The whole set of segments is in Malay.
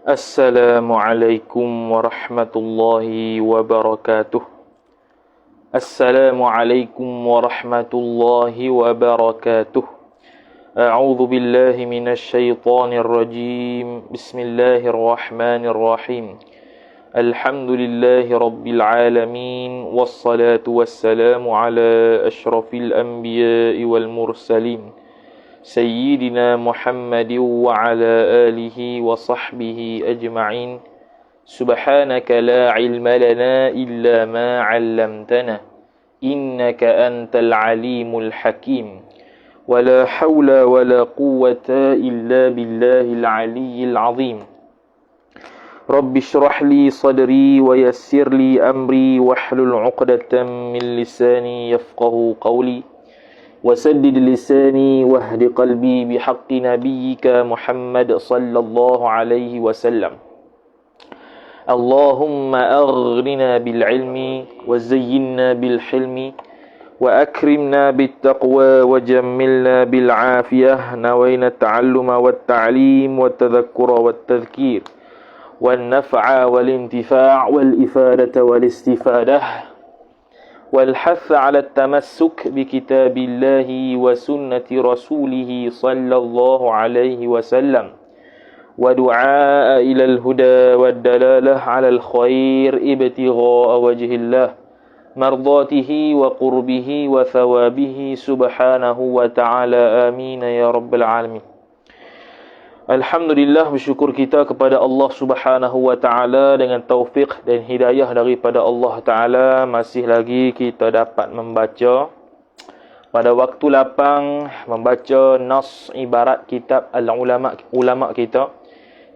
Assalamualaikum warahmatullahi wabarakatuh. Assalamualaikum warahmatullahi wabarakatuh. A'udzu billahi minasy syaithanir rajim. Bismillahirrahmanirrahim. Alhamdulillahi rabbil alamin wassalatu wassalamu ala asyrafil anbiya'i wal mursalin. Sayyidina Muhammadin wa ala alihi wa sahbihi ajma'in. Subhanaka la ilma lana illa ma 'allamtana innaka antal alimul hakim. Wa la hawla wa la quwwata illa billahil aliyyil azim. Rabbi shrah li sadri wa yassir li amri wahlul 'uqdatam min lisani yafqahu qawli. وسدد لساني واهد قلبي بحق نبيك محمد صلى الله عليه وسلم اللهم أغننا بالعلم وزينا بالحلم وأكرمنا بالتقوى وجملنا بالعافية نوينا التعلم والتعليم والتذكر والتذكير والنفع والانتفاع والإفادة والاستفادة والحث على التمسك بكتاب الله وسنة رسوله صلى الله عليه وسلم ودعاء إلى الهدى والدلالة على الخير ابتغاء وجه الله مرضاته وقربه وثوابه سبحانه وتعالى آمين يا رب العالمين. Alhamdulillah, bersyukur kita kepada Allah Subhanahu wa taala dengan taufik dan hidayah daripada Allah taala masih lagi kita dapat membaca pada waktu lapang, membaca nas ibarat kitab ulama kita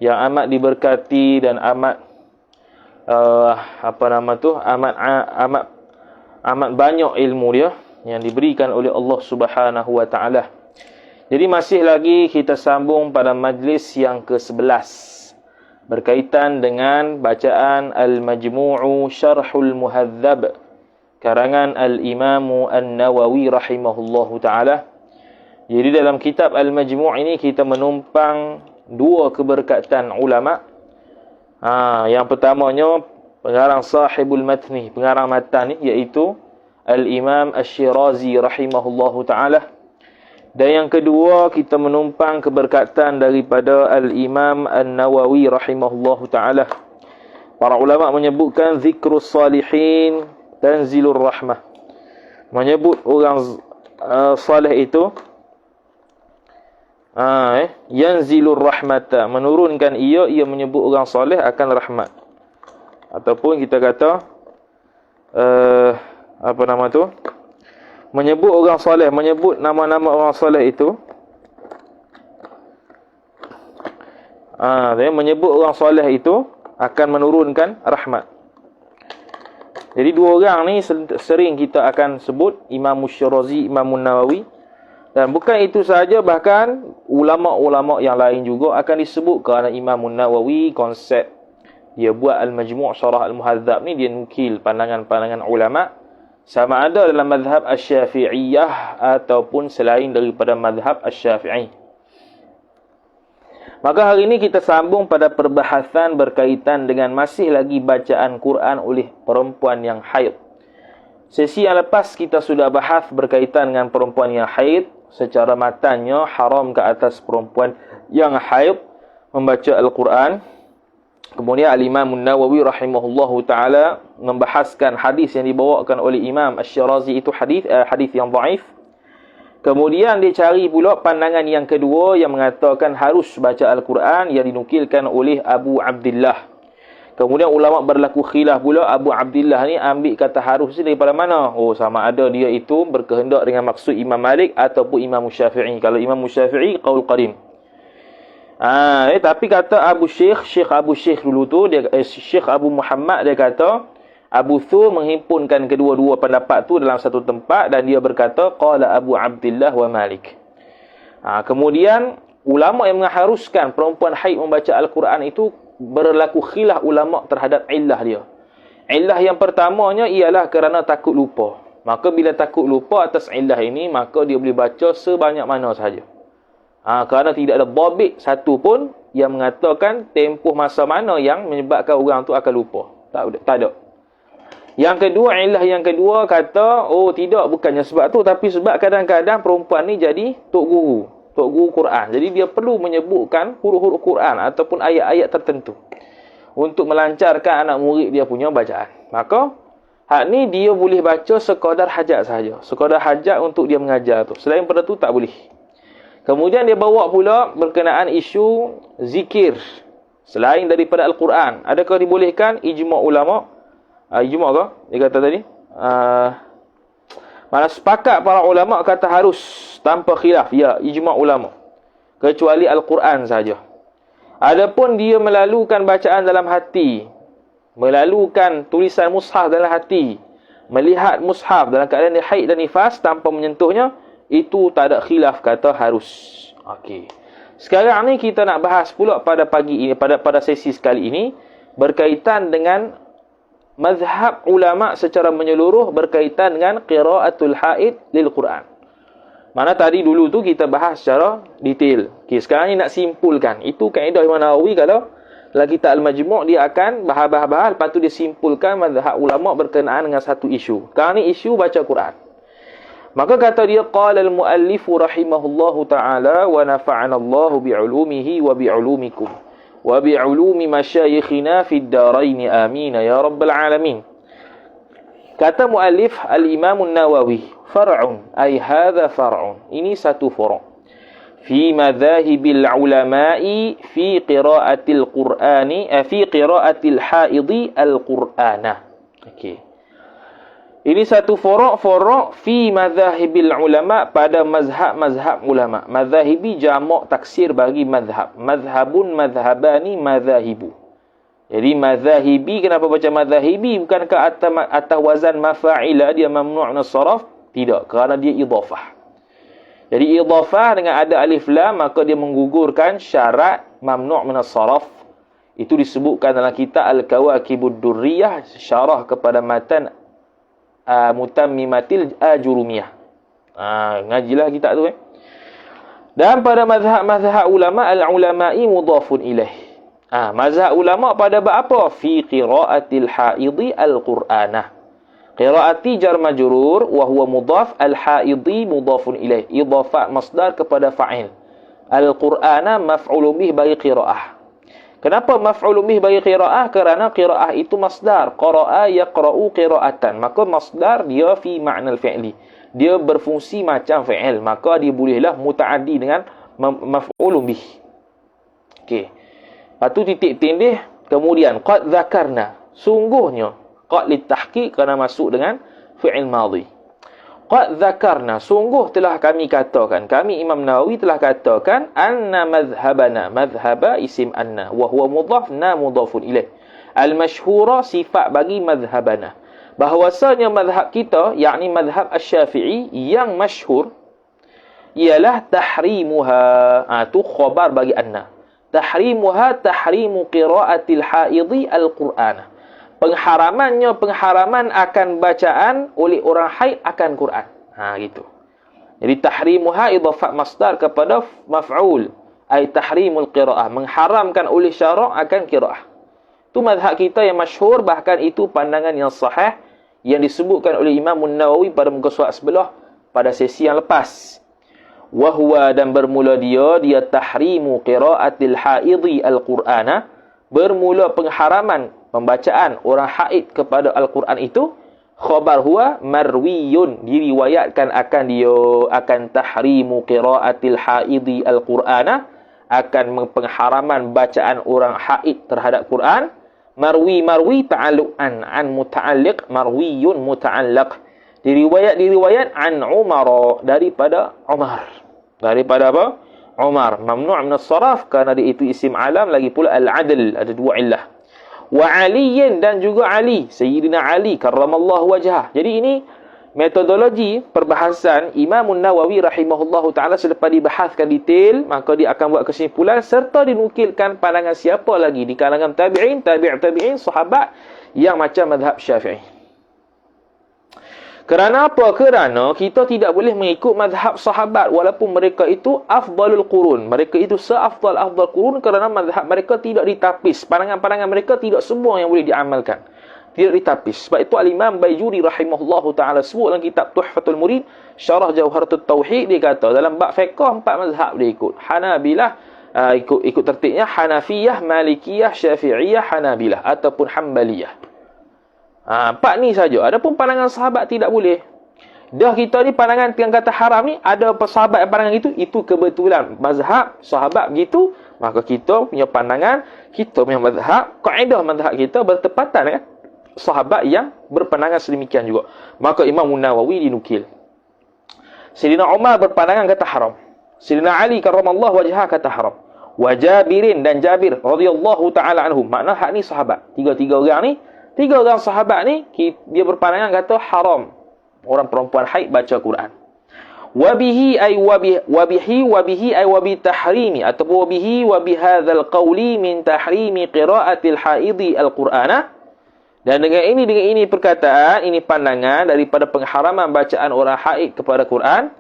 yang amat diberkati dan amat amat banyak ilmu dia yang diberikan oleh Allah Subhanahu wa taala. Jadi masih lagi kita sambung pada majlis yang ke-11 berkaitan dengan bacaan Al-Majmu'u Syarhul Muhadzab karangan Al-Imam An-Nawawi rahimahullahu taala. Jadi dalam kitab Al-Majmu' ini kita menumpang dua keberkatan ulama. Yang pertamanya pengarang sahibul matni, pengarang matan ni, iaitu Al-Imam Asy-Syirazi rahimahullahu taala. Dan yang kedua kita menumpang keberkatan daripada Al-Imam An-Nawawi rahimahullahu ta'ala. Para ulama menyebutkan zikrus salihin tanzilur rahmah. Menyebut orang salih itu yanzilur rahmata, menurunkan ia menyebut orang salih akan rahmat. Ataupun kita kata menyebut orang soleh, menyebut nama-nama orang soleh itu, menyebut orang soleh itu akan menurunkan rahmat. Jadi dua orang ni sering kita akan sebut, Imam Asy-Syirazi, Imam Nawawi. Dan bukan itu sahaja, bahkan ulama-ulama yang lain juga akan disebut kerana Imam Nawawi konsep dia buat Al-Majmu' Syarah Al-Muhadzab ni, dia nukil pandangan-pandangan ulama, sama ada dalam mazhab Asy-Syafi'iyah ataupun selain daripada mazhab Asy-Syafi'i. Maka hari ini kita sambung pada perbahasan berkaitan dengan masih lagi bacaan Quran oleh perempuan yang haid. Sesi yang lepas kita sudah bahas berkaitan dengan perempuan yang haid. Secara matanya haram ke atas perempuan yang haid membaca Al-Quran. Kemudian Al-Imam An-Nawawi rahimahullahu ta'ala membahaskan hadis yang dibawakan oleh Imam Asy-Syirazi itu hadis yang dhaif. Kemudian dia cari pula pandangan yang kedua yang mengatakan harus baca Al-Quran yang dinukilkan oleh Abu Abdillah. Kemudian ulama berlaku khilaf pula, Abu Abdillah ni ambil kata harus ni daripada mana? Sama ada dia itu berkehendak dengan maksud Imam Malik ataupun Imam Syafi'i. Kalau Imam Syafi'i qaul qadim. Tapi kata Syekh Abu Syekh dulu tu, Syekh Abu Muhammad, dia kata Abu Thur menghimpunkan kedua-dua pendapat tu dalam satu tempat dan dia berkata qala Abu Abdillah wa Malik. Kemudian ulama yang mengharuskan perempuan haid membaca Al-Quran itu berlaku khilaf ulama terhadap illah dia. Illah yang pertamanya ialah kerana takut lupa. Maka bila takut lupa atas illah ini, maka dia boleh baca sebanyak mana sahaja. Kerana tidak ada dhabit satu pun yang mengatakan tempoh masa mana yang menyebabkan orang tu akan lupa. Tak ada. Yang kedua, ilah yang kedua kata, oh tidak, bukannya sebab tu, tapi sebab kadang-kadang perempuan ni jadi tok guru Quran. Jadi dia perlu menyebutkan huruf-huruf Quran ataupun ayat-ayat tertentu untuk melancarkan anak murid dia punya bacaan. Maka hak ni dia boleh baca sekadar hajat sahaja. Sekadar hajat untuk dia mengajar tu. Selain pada tu tak boleh. Kemudian dia bawa pula berkenaan isu zikir selain daripada Al-Quran. Adakah dibolehkan? Ijma' ulama. Ijma' ke? Dia kata tadi. Mana sepakat para ulama kata harus tanpa khilaf. Ya, ijma' ulama. Kecuali Al-Quran saja. Adapun dia melalukan bacaan dalam hati, melalukan tulisan mushaf dalam hati, melihat mushaf dalam keadaan dia haid dan nifas tanpa menyentuhnya, itu tak ada khilaf kata harus. Okey. Sekarang ni kita nak bahas pula pada pagi ini, pada sesi sekali ini, berkaitan dengan mazhab ulama secara menyeluruh berkaitan dengan qiraatul haid lil Quran. Mana tadi dulu tu kita bahas secara detail. Okey, sekarang ni nak simpulkan. Itu kaedah Imam Nawawi kalau dalam kitab Al-Majmu' dia akan bahas-bahas, lepas tu dia simpulkan mazhab ulama berkenaan dengan satu isu. Sekarang ni isu baca Quran. Maka kata dia, qala al-muallif rahimahullahu ta'ala wa nafa'ana Allah bi'ulumihi wa bi'ulumikum wa bi'ulumi masyayikhina fid darain amin ya rabbal alamin. Kata muallif al-Imam an-Nawawi, far'un ay hadha far'un. Ini satu furu' fi madhahibil ulama'i fi qira'atil Qur'ani fi qira'atil haidhi al-Qur'ana. Okey. Ini satu furu' fi madhahibil ulama, pada mazhab ulama. Madhahibi jamak taksir bagi mazhab. Mazhabun, madhabani, madhahibu. Jadi madhahibi, kenapa baca madhahibi? Bukankah atas wazan mafa'ila dia mamnu' min as-sarf? Tidak, kerana dia idhafah. Jadi idhafah dengan ada alif lam, maka dia menggugurkan syarat mamnu' min as-sarf. Itu disebutkan dalam kitab Al-Kawakibud Durriyah, syarah kepada matan Mutammimatil Ajurumiyah. Ngajilah kitab tu. Dan pada mazhab ulama, al-ulama'i mudhafun ilaih. Mazhab ulama pada bab apa? Fi qira'atil haidhi al-Qur'anah. Qira'ati jar majrur wa huwa mudhaf, al-haidhi mudhafun ilaih. Idhafat masdar kepada fa'il. Al-Qur'ana maf'ulun bih bagi qira'ah. Kenapa maf'ulun bih bagi qira'ah? Kerana qira'ah itu masdar. Qara'a yaqra'u qira'atan. Maka masdar dia fi ma'nal fi'li. Dia berfungsi macam fi'il. Maka dia bolehlah muta'addi dengan maf'ulun bih. Okey. Lepas tu titik tindih, kemudian qad zakarna, sungguhnya, qad litahqiq kerana masuk dengan fi'il madhi. Qad zakarna, sungguh telah kami katakan, kami Imam Nawawi telah katakan, anna madhhabana, madhhaba isim anna, wa huwa mudhaf, na mudhafun ilaih. Al-mashhura sifat bagi madhhabana. Bahawasanya madhhab kita, yakni madhhab Asy-Syafi'i yang masyhur, ialah tahrimuha. Itu khabar bagi anna. Tahrimuha tahrimu qira'atil haidhi al-Qur'an. Pengharaman akan bacaan oleh orang haid akan Quran. Gitu. Jadi tahrimuha idhafat masdar kepada maf'ul, ay tahrimul qira'ah, mengharamkan oleh syarak akan qira'ah. Itu mazhab kita yang masyhur, bahkan itu pandangan yang sahih yang disebutkan oleh Imam Nawawi pada muka surat sebelah pada sesi yang lepas. Wahwa, dan bermula dia tahrimu qiraatil haidhi al-Qur'ana, bermula pengharaman pembacaan orang haid kepada Al-Quran itu, khabar huwa marwiyun, diriwayatkan akan tahrimu qiraatil haidhi al-Qur'ana, akan pengharaman bacaan orang haid terhadap Quran. Marwi ta'alluqan an muta'alliq, marwiyun muta'allaq, diriwayat an Umar, daripada Umar. Daripada apa? Umar. Mamnu' min as-sarf kerana dia itu isim alam, lagi pula al-adl, ada dua illah. Wa Aliyin, dan juga Ali, Sayyidina Ali karramallahu wajhah. Jadi ini metodologi perbahasan Imam Nawawi rahimahullahu taala. Selepas dibahaskan detail, maka dia akan buat kesimpulan serta dinukilkan pandangan siapa lagi di kalangan tabi'in, tabi'in, sahabat yang macam mazhab Syafi'i. Kerana apa? Kerana kita tidak boleh mengikut mazhab sahabat walaupun mereka itu afdalul qurun. Mereka itu seafdal-afdal qurun kerana mazhab mereka tidak ditapis. Pandangan-pandangan mereka tidak semua yang boleh diamalkan. Tidak ditapis. Sebab itu Al-Imam Baijuri rahimahullahu ta'ala sebut dalam kitab Tuhfatul Murid, Syarah Jawharatul Tauhid, dia kata dalam bab fiqh 4 mazhab dia ikut. Hanabilah, ikut tertibnya Hanafiyah, Malikiyah, Syafi'iyah, Hanabilah ataupun Hanbaliyah. 4 ni saja. Adapun pandangan sahabat tidak boleh. Dah kita ni pandangan yang kata haram ni, ada sahabat yang pandangan itu kebetulan mazhab sahabat begitu, maka kita punya pandangan, kita punya mazhab, kaedah mazhab kita bertepatan dengan sahabat yang berpandangan sedemikian juga. Maka Imam Nawawi dinukil, Sayyidina Umar berpandangan kata haram. Sayyidina Ali karramallahu wajhah kata haram. Wa Jabirin dan Jabir radhiyallahu taala anhum. Makna hak ni sahabat. Tiga orang sahabat ni dia berpandangan kata haram orang perempuan haid baca Quran. Wabihi ay wabi tahrimi ataupun wabihi wa bihadzal qawli min tahrimi qiraatil haidi al-Qur'ana. Dan dengan ini perkataan, ini pandangan daripada pengharaman bacaan orang haid kepada Quran.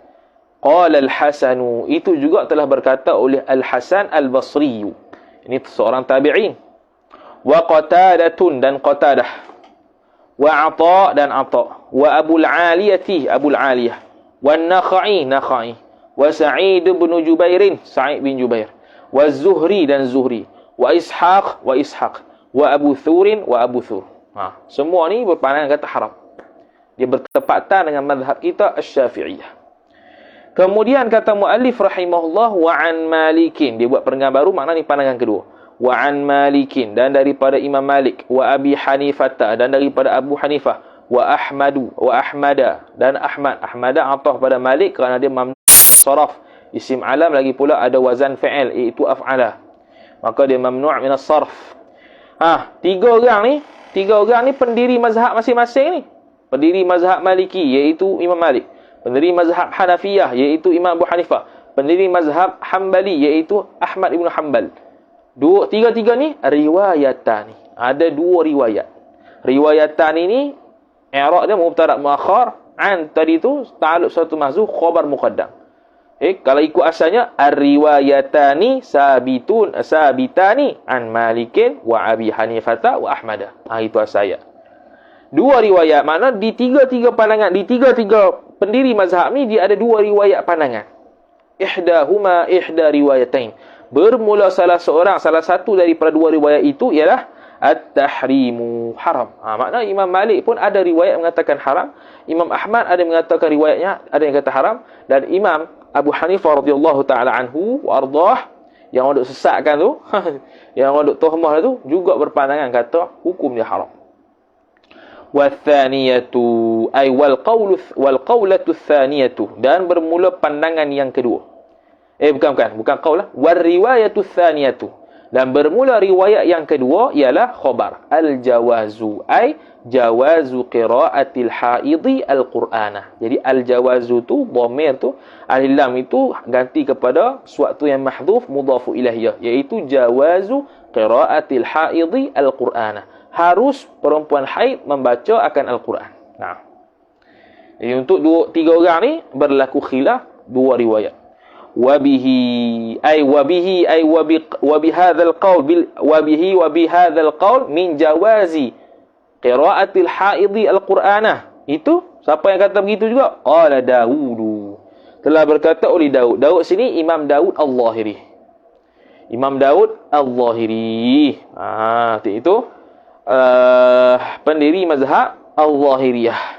Qala al-Hasanu, itu juga telah berkata oleh Al-Hasan Al-Basri. Ini seorang tabi'in. Wa Qatadatun dan Qatadah. Wa Ata dan Ata. Wa Abul Aliyah. Wa Nakhai. Wa Sa'id bin Jubairin, Sa'id bin Jubair. Wa Zuhri dan Zuhri. Wa Ishaq. Wa Abu Thurin wa Abu Thur. Semua ni berpandangan kata haram. Dia bertepatan dengan mazhab kita Asy-Syafi'iyah. Kemudian kata muallif rahimahullah wa an Malikin. Dia buat perenggan baru, makna ni pandangan kedua. Wa an Malikin, dan daripada Imam Malik, wa Abi Hanifah, dan daripada Abu Hanifah, wa Ahmada dan Ahmada ataf pada Malik kerana dia mamnu saraf. Isim alam lagi pula ada wazan fi'il iaitu af'ala. Maka dia mamnu' min as-sarf. Tiga orang ni pendiri mazhab masing-masing ni. Pendiri mazhab Maliki iaitu Imam Malik. Pendiri mazhab Hanafiyah iaitu Imam Abu Hanifah. Pendiri mazhab Hanbali iaitu Ahmad ibn Hanbal. Tiga-tiga ni riwayatan ni. Ada dua riwayat. Riwayatan ini i'rab dia mubtada' muakhar, an tadi tu ta'alluq satu mahzuf khabar muqaddam. Kalau ikut asalnya ar-riwayatani sabitani an Malikin wa Abi Hanifah wa Ahmad. Itu asalnya. Dua riwayat, makna di tiga-tiga pandangan, di tiga-tiga pendiri mazhab ni dia ada dua riwayat pandangan. Ihda riwayatain. Bermula salah satu daripada dua riwayat itu ialah at-tahrimu, haram. Makna Imam Malik pun ada riwayat mengatakan haram, Imam Ahmad ada mengatakan riwayatnya ada yang kata haram, dan Imam Abu Hanifah radhiyallahu taala anhu wa ardah yang orang duk sesatkan tu, yang orang duk tuhmah tu juga berpandangan kata hukum dia haram. Wathaniyatu ay wal qawlatu thaniyatu, dan bermula pandangan yang kedua. Bukan qaul lah. War riwayatu thaniyatu, dan bermula riwayat yang kedua ialah khabar al-jawazu ay jawazu qiraatil haidi al-Qur'ana. Jadi al-jawazu tu dhamir tu alif lam itu ganti kepada suatu yang mahdhuf mudhafu ilaihiyah, iaitu jawazu qiraatil haidi al-Qur'ana. Harus perempuan haid membaca akan Al-Quran. Jadi untuk tiga orang ni berlaku khilaf dua riwayat. Wabihi wa bihadzal qaul min jawazi qiraatil haidi al-Qur'anah. Itu siapa yang kata begitu juga? Qala Dawud. Telah berkata oleh Daud. Daud sini Imam Daud Al-Zahiri. Imam Daud Al-Zahiri. Itu pendiri mazhab Al-Zahiriyah.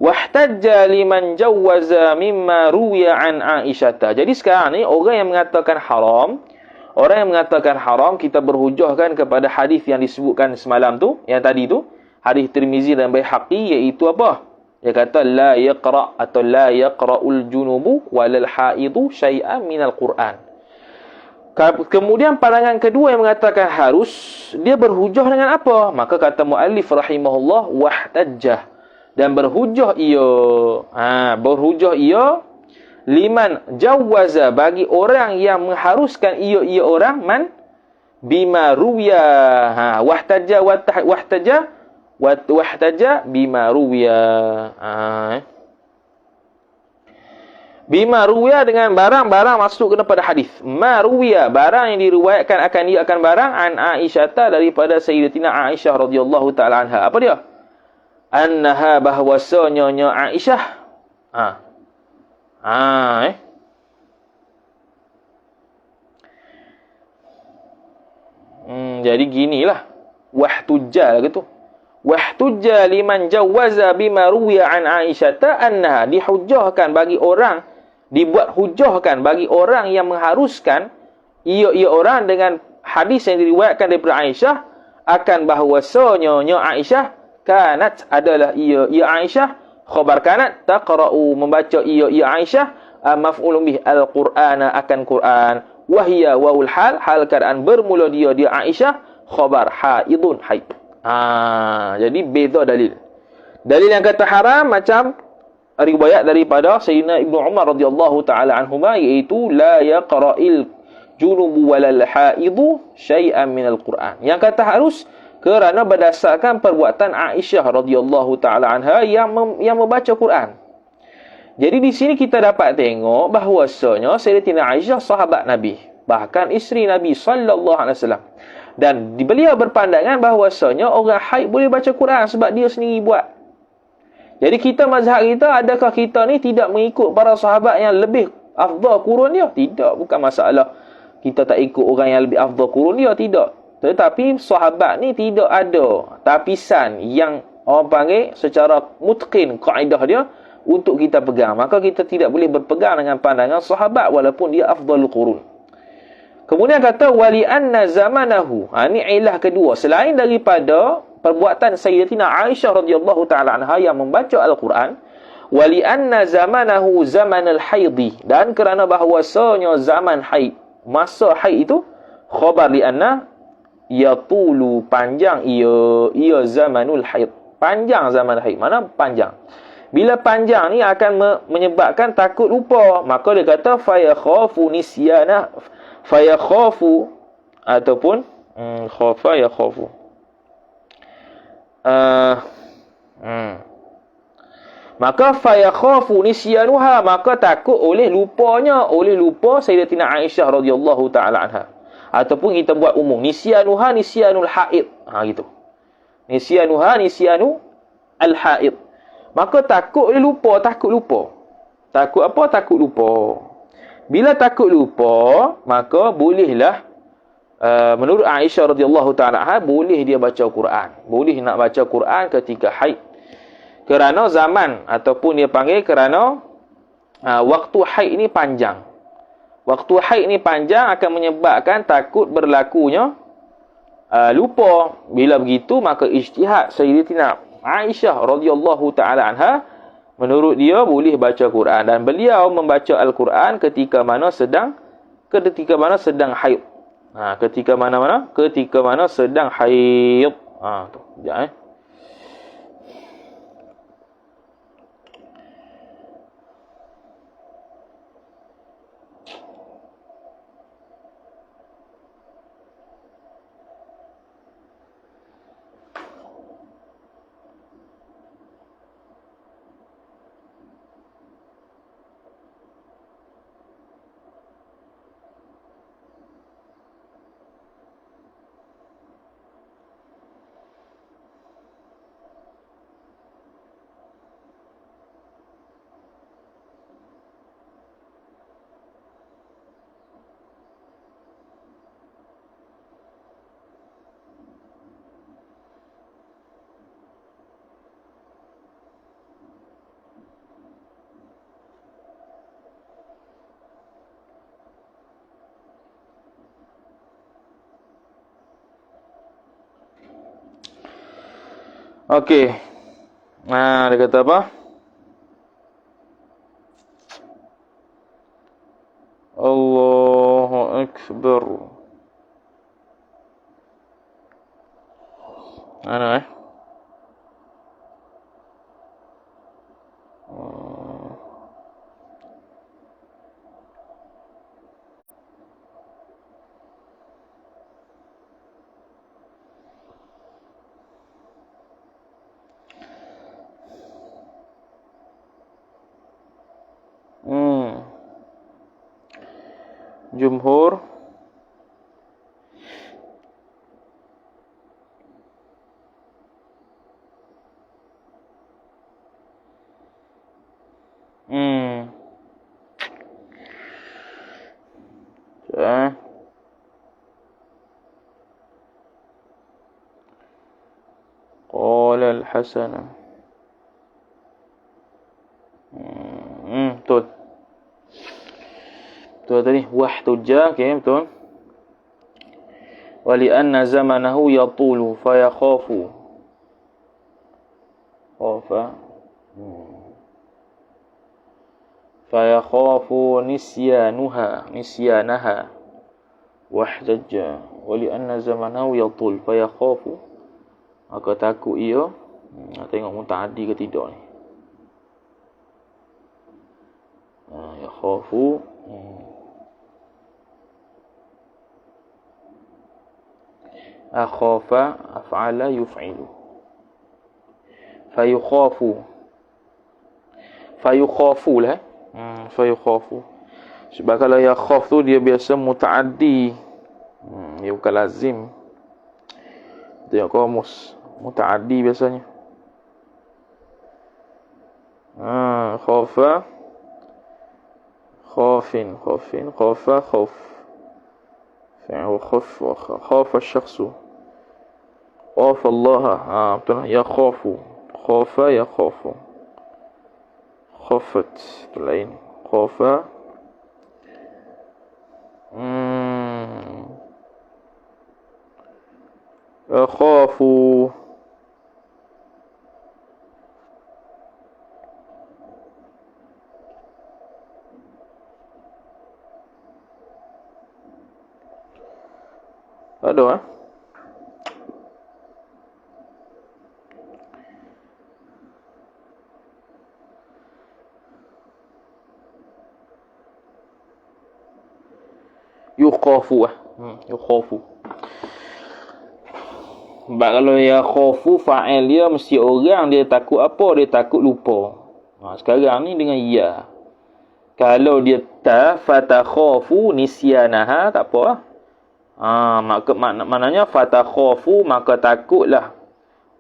Wahtajja liman jawwaza mimma ruwiya an Aisyah. Jadi sekarang ni orang yang mengatakan haram, kita berhujahkan kepada hadis yang disebutkan semalam tu, yang tadi tu, hadis Tirmizi dan Baihaqi, iaitu apa? Dia kata la yaqra atau la yaqra'ul junubu walal haidu syai'an minal Quran. Kemudian pandangan kedua yang mengatakan harus, dia berhujah dengan apa? Maka kata muallif rahimahullah wahtajjah, dan berhujah ia liman jawaza, bagi orang yang mengharuskan ia orang man bima ruwiya. Wahtajjah wahtaja bima ruwiya. Bima ruwiya dengan barang-barang masuk kepada hadis. Ma ruwiya, barang yang diriwayatkan akan dia akan barang an Aisyah daripada Sayyidatina Aisyah radhiyallahu taala anha. Apa dia? Annaha bahwasanya Aisyah. Jadi ginilah. Wahtujja gitu. Wahtujja liman jawaza bima ruwiya an Aisyah annaha, dihujjahkan bagi orang, dibuat hujjahkan bagi orang yang mengharuskan ia orang dengan hadis yang diriwayatkan daripada Aisyah akan bahwasanya Aisyah kanat adalah ia Aisyah, khabar kanat taqra'u membaca ia Aisyah maf'ulun bih al-Qur'ana akan Quran, wahia waul hal keadaan bermula dia Aisyah, khabar haidun haid. Jadi beza dalil. Dalil yang kata haram macam riwayat daripada Sayyidina Ibnu Umar radhiyallahu taala anhuma, iaitu la yaqra'il junubu walal haidu syai'an minal Quran. Yang kata harus kerana berdasarkan perbuatan Aisyah radhiyallahu taala anha yang membaca Quran. Jadi di sini kita dapat tengok bahawasanya Sayyidatina Aisyah sahabat Nabi, bahkan isteri Nabi sallallahu alaihi wasallam. Dan beliau berpandangan bahawasanya orang haid boleh baca Quran sebab dia sendiri buat. Jadi kita mazhab kita, adakah kita ni tidak mengikut para sahabat yang lebih afdal kurun dia? Tidak, bukan masalah kita tak ikut orang yang lebih afdal kurun dia, tidak. Tetapi sahabat ni tidak ada tapisan yang orang panggil secara mutqin kaedah dia untuk kita pegang. Maka kita tidak boleh berpegang dengan pandangan sahabat walaupun dia afdalul qurun. Kemudian kata wali anna zamanahu. Ini ilah kedua. Selain daripada perbuatan Sayyidatina Aisyah radhiyallahu taala anha yang membaca Al-Quran, wali anna zamanahu zamanal haidi, dan kerana bahawasanya zaman haid, masa haid itu khabar li anna yatulu, panjang ia zamanul haid, panjang zaman haid. Mana panjang? Bila panjang ni akan menyebabkan takut lupa, maka dia kata fayakhafu nisyana, fayakhafu ataupun khafa yakhafu. Maka fayakhafu nisyanuha, maka takut oleh lupa Sayyidatina Aisyah radhiyallahu taala anha. Ataupun kita buat umum, nisyanuha nisyanul haid. Gitu. Nisyanuha nisyanu al haid. Maka takut lupa. Takut apa? Takut lupa. Bila takut lupa, maka bolehlah menurut Aisyah radhiyallahu taala anha, boleh dia baca Quran. Boleh nak baca Quran ketika haid. Kerana zaman ataupun dia panggil kerana waktu haid ini panjang. Waktu haid ini panjang akan menyebabkan takut berlakunya lupa. Bila begitu, maka ijtihad Sayyidatina Aisyah radhiyallahu taala anha, menurut dia boleh baca Quran, dan beliau membaca Al-Quran ketika mana sedang haid. Ketika mana sedang haid. Tu. Sekejap Okey. Dia kata apa? Allahu Akbar. Mana Jumhur قال الحسن betul. Betul tadi wahtujja, okey betul. Wa li anna zamanahu yatulu fa yakhafu. Khafa. Fa yakhafu nisyanaha. Wahtujja wa li anna zamanahu yatul fa yakhafu. Maka takut ia. Tengok mutaaddi ke tidak ni. Yakhafu akhafa af'ala yuf'ilu fayukhafu lah fayukhafu. Sebab kalau yakhaf tu dia biasa mutaaddi, dia bukan lazim. Tengok kamus mutaaddi biasanya. Khafa khafin khafa khawf fi'l khaf wa khafa ash-shakhs khafa Allah betul ya khafu khafa ya khafu khafat lain khafa khafu ada yukhafu yukhafu. Sebab kalau ya khafu fa'il dia mesti orang dia takut apa? Dia takut lupa. Sekarang ni dengan ya. Kalau dia ta fatakhafu nisyanaha tak apa. Maknanya fatakhafu maka takutlah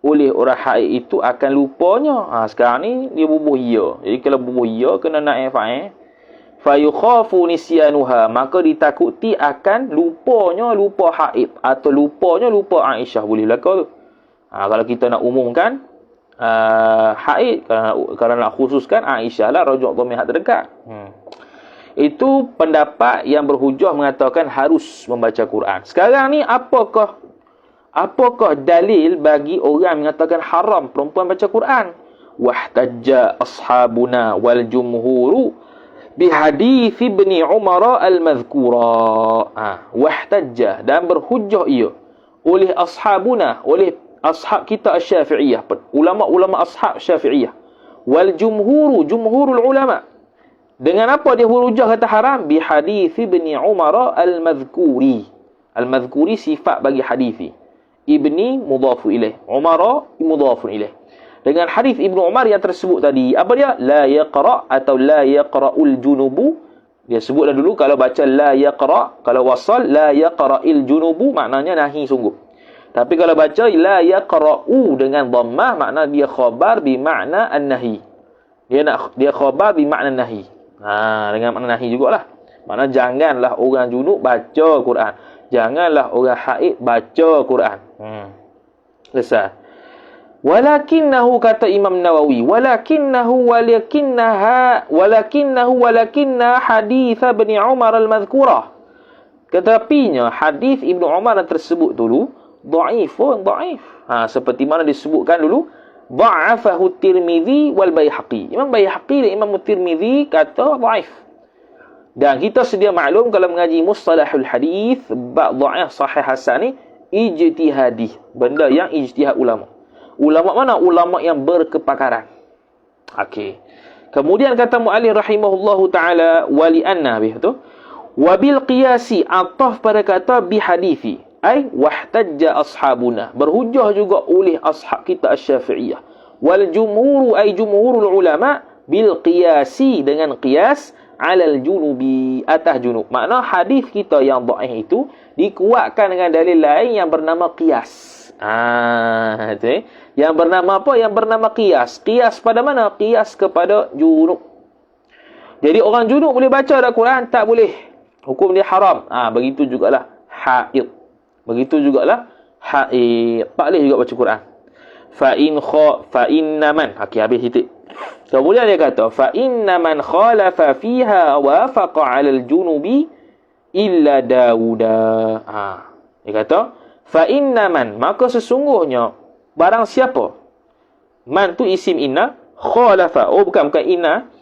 oleh orang haid itu akan lupanya. Sekarang ni dia bubuh ya. Jadi kalau bubuh ya kena naik fa'il. Fayukhafu nisyanuha maka ditakuti akan lupanya lupa haid atau lupanya lupa Aisyah. Boleh berlaku tu. Kalau kita nak umumkan haid, kalau nak khususkan Aisyah lah rajuk dhamir hak terdekat. Itu pendapat yang berhujah mengatakan harus membaca Quran. Sekarang ni apakah dalil bagi orang mengatakan haram perempuan baca Quran? Wahtajja ashabuna wal jumhuru bihadits Ibni Umar al-madhkura. Wahtajja dan berhujjah ia oleh ashabuna, oleh ashab kita Asy-Syafi'iyah, ulama-ulama ashab Syafi'iyah, wal jumhurul ulama. Dengan apa dia berhujjah kata haram? Bihadits Ibni Umar al-madhkuri. Al-madhkuri sifat bagi hadithi. Ibni mudhafu ilaih, Umar mudhafu ilaih. Dengan hadis Ibnu Umar yang tersebut tadi, apa dia? La yaqra atau la yaqra'ul junubu. Dia sebutlah dulu kalau baca la yaqra, kalau wasal la yaqra'il junubu maknanya nahi sungguh. Tapi kalau baca la yaqra'u dengan dhammah makna dia khabar bi makna an-nahi. Dia khabar bi makna nahi. Dengan makna nahi jugalah. Makna janganlah orang junub baca Quran. Janganlah orang haid baca Quran. Selesai. Walakinnahu kata Imam Nawawi, walakinna hadits Ibni Umar al-madhkurah. Tetapinya hadis Ibnu Umar yang tersebut dulu dhaif. Seperti mana disebutkan dulu, dha'afahu Tirmizi wal Baihaqi. Imam Baihaqi dan Imam Tirmizi kata dhaif. Dan kita sedia maklum kalau mengaji mustalahul hadis, bab dhaif sahih hasan ni ijtihadi, benda yang ijtihad ulama. Ulama mana? Ulama yang berkepakaran. Okey. Kemudian kata muallif rahimahullahu taala wali anna tu wabil qiyasi ataf pada kata bi hadithi ai wahtajja ashabuna, berhujjah juga oleh ashab kita Asy-Syafi'iyah, wal jumhuru ai jumhurul ulama bil qiyasi dengan qiyas 'alal junubi, atas junub. Makna hadis kita yang dhaif itu dikuatkan dengan dalil lain yang bernama qiyas. Yang bernama apa? Yang bernama qiyas. Qiyas pada mana? Qiyas kepada junub. Jadi orang junub boleh baca Al-Quran? Tak boleh. Hukum dia haram. Begitu jugalah haid. Begitu jugalah haid. Tak boleh juga baca Quran. Fa inna man. Habis titik. Kemudian dia kata, fa inna man khalafa fiha wafaqa 'alal junubi illa Dauda. Dia kata, fa inna man, maka sesungguhnya barang siapa. Man tu isim inna, khalafa. Bukan inna.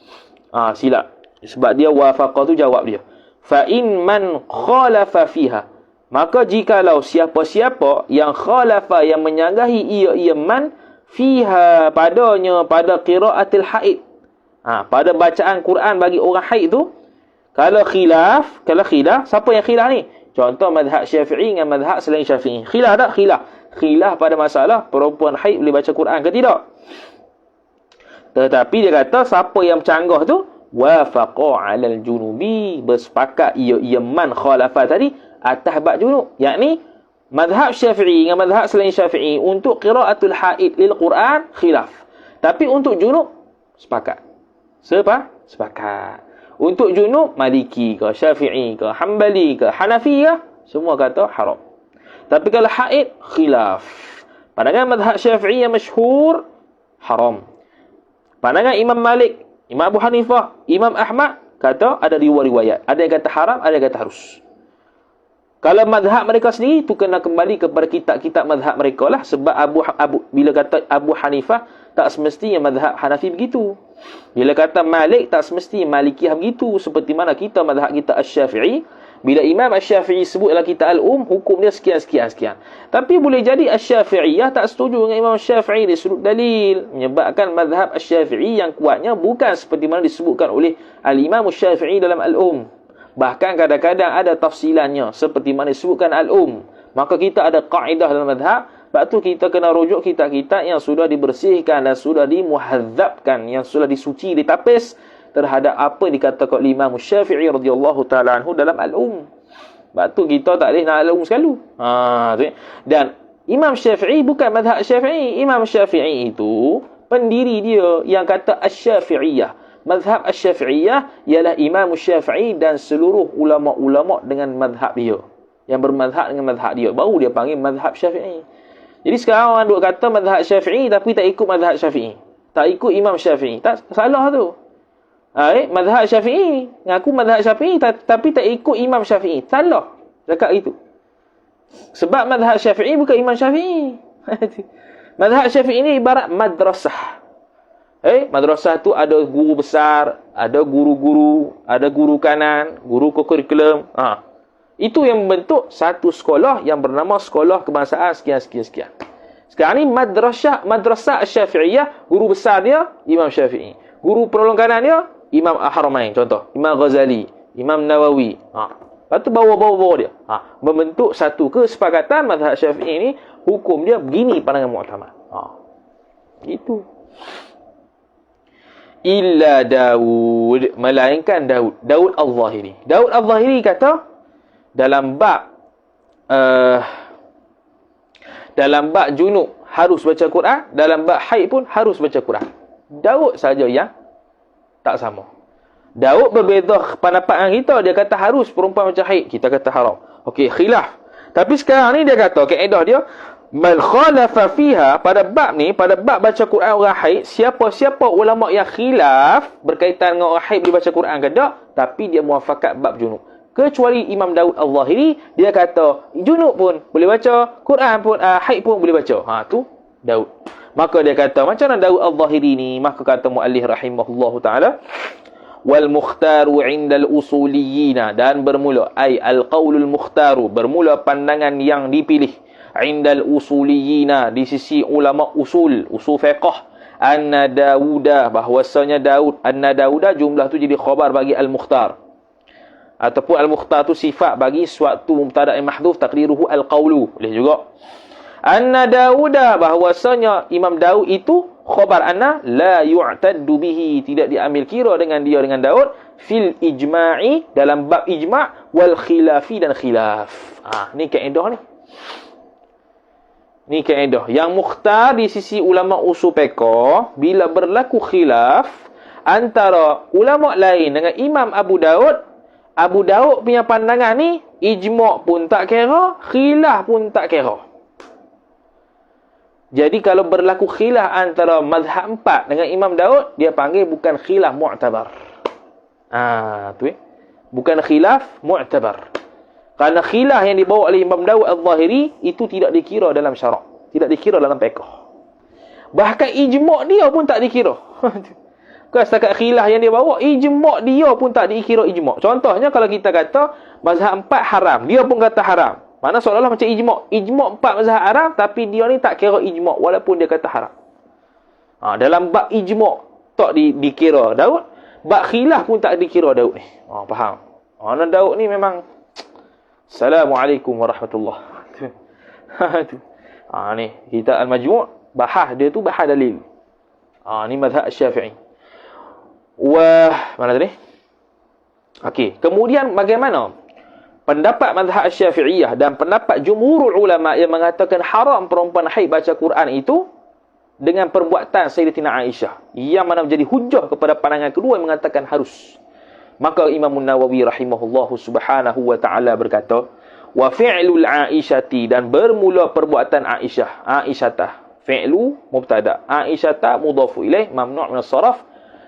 Silap. Sebab dia wafaqa tu jawab dia. Fa in man khalafa fiha, maka jikalau siapa-siapa yang khalafa, yang menyanggahi ia man fiha, padanya, pada qiraatil haid, pada bacaan Quran bagi orang haid tu, kalau khilaf, siapa yang khilaf ni? Contoh mazhab Syafi'i dengan mazhab selain Syafi'i. Khilaf tak? Khilaf pada masalah perempuan haid boleh baca Quran ke tidak. Tetapi dia kata siapa yang canggah tu wafaqa 'alal junubi, bersepakat ia man khalafa tadi atas bab junub. Yakni mazhab Syafi'i dengan mazhab selain Syafi'i untuk qiraatul haid lil Quran khilaf. Tapi untuk junub sepakat. Sepakat. Untuk junub Maliki ke, Syafi'i ke, Hanbali ke, Hanafi ke, semua kata haram. Tapi kalau haid khilaf. Pandangan mazhab Syafi'i yang masyhur haram. Pandangan Imam Malik, Imam Abu Hanifah, Imam Ahmad kata ada riwayat. Ada yang kata haram, ada yang kata harus. Kalau mazhab mereka sendiri, tu kena kembali kepada kitab-kitab mazhab mereka lah. Sebab bila kata Abu Hanifah, tak semestinya mazhab Hanafi begitu. Bila kata Malik, tak semestinya Malikiyah begitu. Seperti mana kita, mazhab kita Asy-Syafi'i. Bila Imam Asy-Syafi'i sebut dalam kitab Al-Um, hukum dia sekian. Tapi boleh jadi Asy-Syafi'iyah tak setuju dengan Imam Syafi'i dari sudut dalil. Menyebabkan mazhab Asy-Syafi'i yang kuatnya bukan seperti mana disebutkan oleh Al-Imam Asy-Syafi'i dalam Al-Um. Bahkan kadang-kadang ada tafsilannya seperti mana disebutkan Al-Um. Maka kita ada kaedah dalam mazhab. Sebab tu kita kena rujuk kitab-kitab yang sudah dibersihkan dan sudah dimuhadzabkan, yang sudah disuci, ditapis terhadap apa dikatakan oleh Imam Syafi'i radhiyallahu ta'ala anhu dalam Al-Um. Sebab tu kita tak boleh nak Al-Um sekali. Dan Imam Syafi'i bukan mazhab Syafi'i. Imam Syafi'i itu pendiri dia yang kata Asy-Syafi'iyah. Mazhab Asy-Syafi'iyah ialah Imam Syafi'i dan seluruh ulama-ulama dengan mazhab dia. Yang bermazhab dengan mazhab dia. Baru dia panggil mazhab Syafi'i. Jadi sekarang orang duk kata mazhab Syafi'i tapi tak ikut mazhab Syafi'i. Tak ikut Imam Syafi'i. Tak salah tu. Mazhab Syafi'i. Ngaku mazhab Syafi'i tapi tak ikut Imam Syafi'i. Salah. Cakap itu. Sebab mazhab Syafi'i bukan Imam Syafi'i. Mazhab Syafi'i ni ibarat madrasah. Madrasah tu ada guru besar, ada guru-guru, ada guru kanan, guru kurikulum. Itu yang membentuk satu sekolah yang bernama Sekolah Kebangsaan sekian. Sekarang ni madrasah Syafi'iyah, guru besar dia Imam Syafi'i. Guru penolong kanan dia Imam Haramain, contoh Imam Ghazali, Imam Nawawi. Lepas tu bawah-bawah dia. Membentuk satu kesepakatan mazhab Syafi'i ni, hukum dia begini pandangan mu'tamad. Itu. Illa Daud, melainkan Daud Al-Zahiri. Daud Al-Zahiri kata dalam bab junub harus baca Quran, dalam bab haid pun harus baca Quran. Daud saja yang tak sama. Daud berbeza pendapat dengan kita. Dia kata harus perempuan baca haid, kita kata haram. Okey, khilaf. Tapi sekarang ni dia kata kaedah dia, man khalafa fiha, pada bab ni, pada bab baca Quran orang haid, siapa-siapa ulama yang khilaf berkaitan dengan orang haid boleh baca Quran ke tak, tapi dia muafakat bab junub. Kecuali Imam Daud Al-Zahiri, dia kata junub pun boleh baca, Quran pun haid pun boleh baca. Tu Daud. Maka dia kata macam mana Daud Al-Zahiri ni? Maka kata muallif rahimahullahu taala, wal mukhtaru 'inda al-usuliyyin, dan bermula al-qaulul mukhtaru, bermula pandangan yang dipilih, 'inda al-usuliyyin, di sisi ulama usul fiqh, anna Dauda, bahwasanya Daud, anna Dauda jumlah tu jadi khabar bagi al-mukhtar, ataupun al-mukhtar tu sifat bagi suatu mubtada' yang mahdhuf taqdiruhu al-qaulu, boleh juga. Anna Dauda, bahwasanya Imam Daud itu khabar anna la yu'taddu bihi, tidak diambil kira dengan dia, dengan Daud, fil ijma'i, dalam bab ijma' wal khilafi dan khilaf. Ni kaedah ni. Ni kaedah yang mukhtar di sisi ulama usul fiqh, bila berlaku khilaf antara ulama lain dengan Imam Abu Daud punya pandangan ni, ijma' pun tak kira, khilaf pun tak kira. Jadi kalau berlaku khilaf antara mazhab 4 dengan Imam Daud, dia panggil bukan khilaf mu'tabar. Bukan khilaf mu'tabar. Kerana khilaf yang dibawa oleh Imam Daud Al-Zahiri itu tidak dikira dalam syarak, tidak dikira dalam fiqh. Bahkan ijma' dia pun tak dikira. Bukan setakat khilaf yang dia bawa, ijma' dia pun tak dikira ijma'. Contohnya kalau kita kata mazhab 4 haram, dia pun kata haram. Mana seolah-olah macam ijma'. Ijma' 4 mazhab haram, tapi dia ni tak kira ijma' walaupun dia kata haram. Dalam bab ijma' tak dikira Daud, bab khilaf pun tak dikira Daud ni. Faham? Daud ni memang Assalamualaikum warahmatullahi. Ni kitab Al-Majmu', bahas dia tu bahas dalil. Ni mazhab Syafi'i. Mana tadi? Okey, kemudian bagaimana pendapat mazhab Syafi'iyah dan pendapat jumhurul ulama yang mengatakan haram perempuan haid baca Quran itu dengan perbuatan Sayyidatina Aisyah, yang mana menjadi hujah kepada pandangan kedua yang mengatakan harus. Maka Imam Nawawi rahimahullahu subhanahu wa ta'ala berkata, wa fi'lul Aisyati, dan bermula perbuatan Aisyah. Aisyatah, fi'lu mubtada', Aisyatah mudhafu ilaih, mamnu' min as-saraf,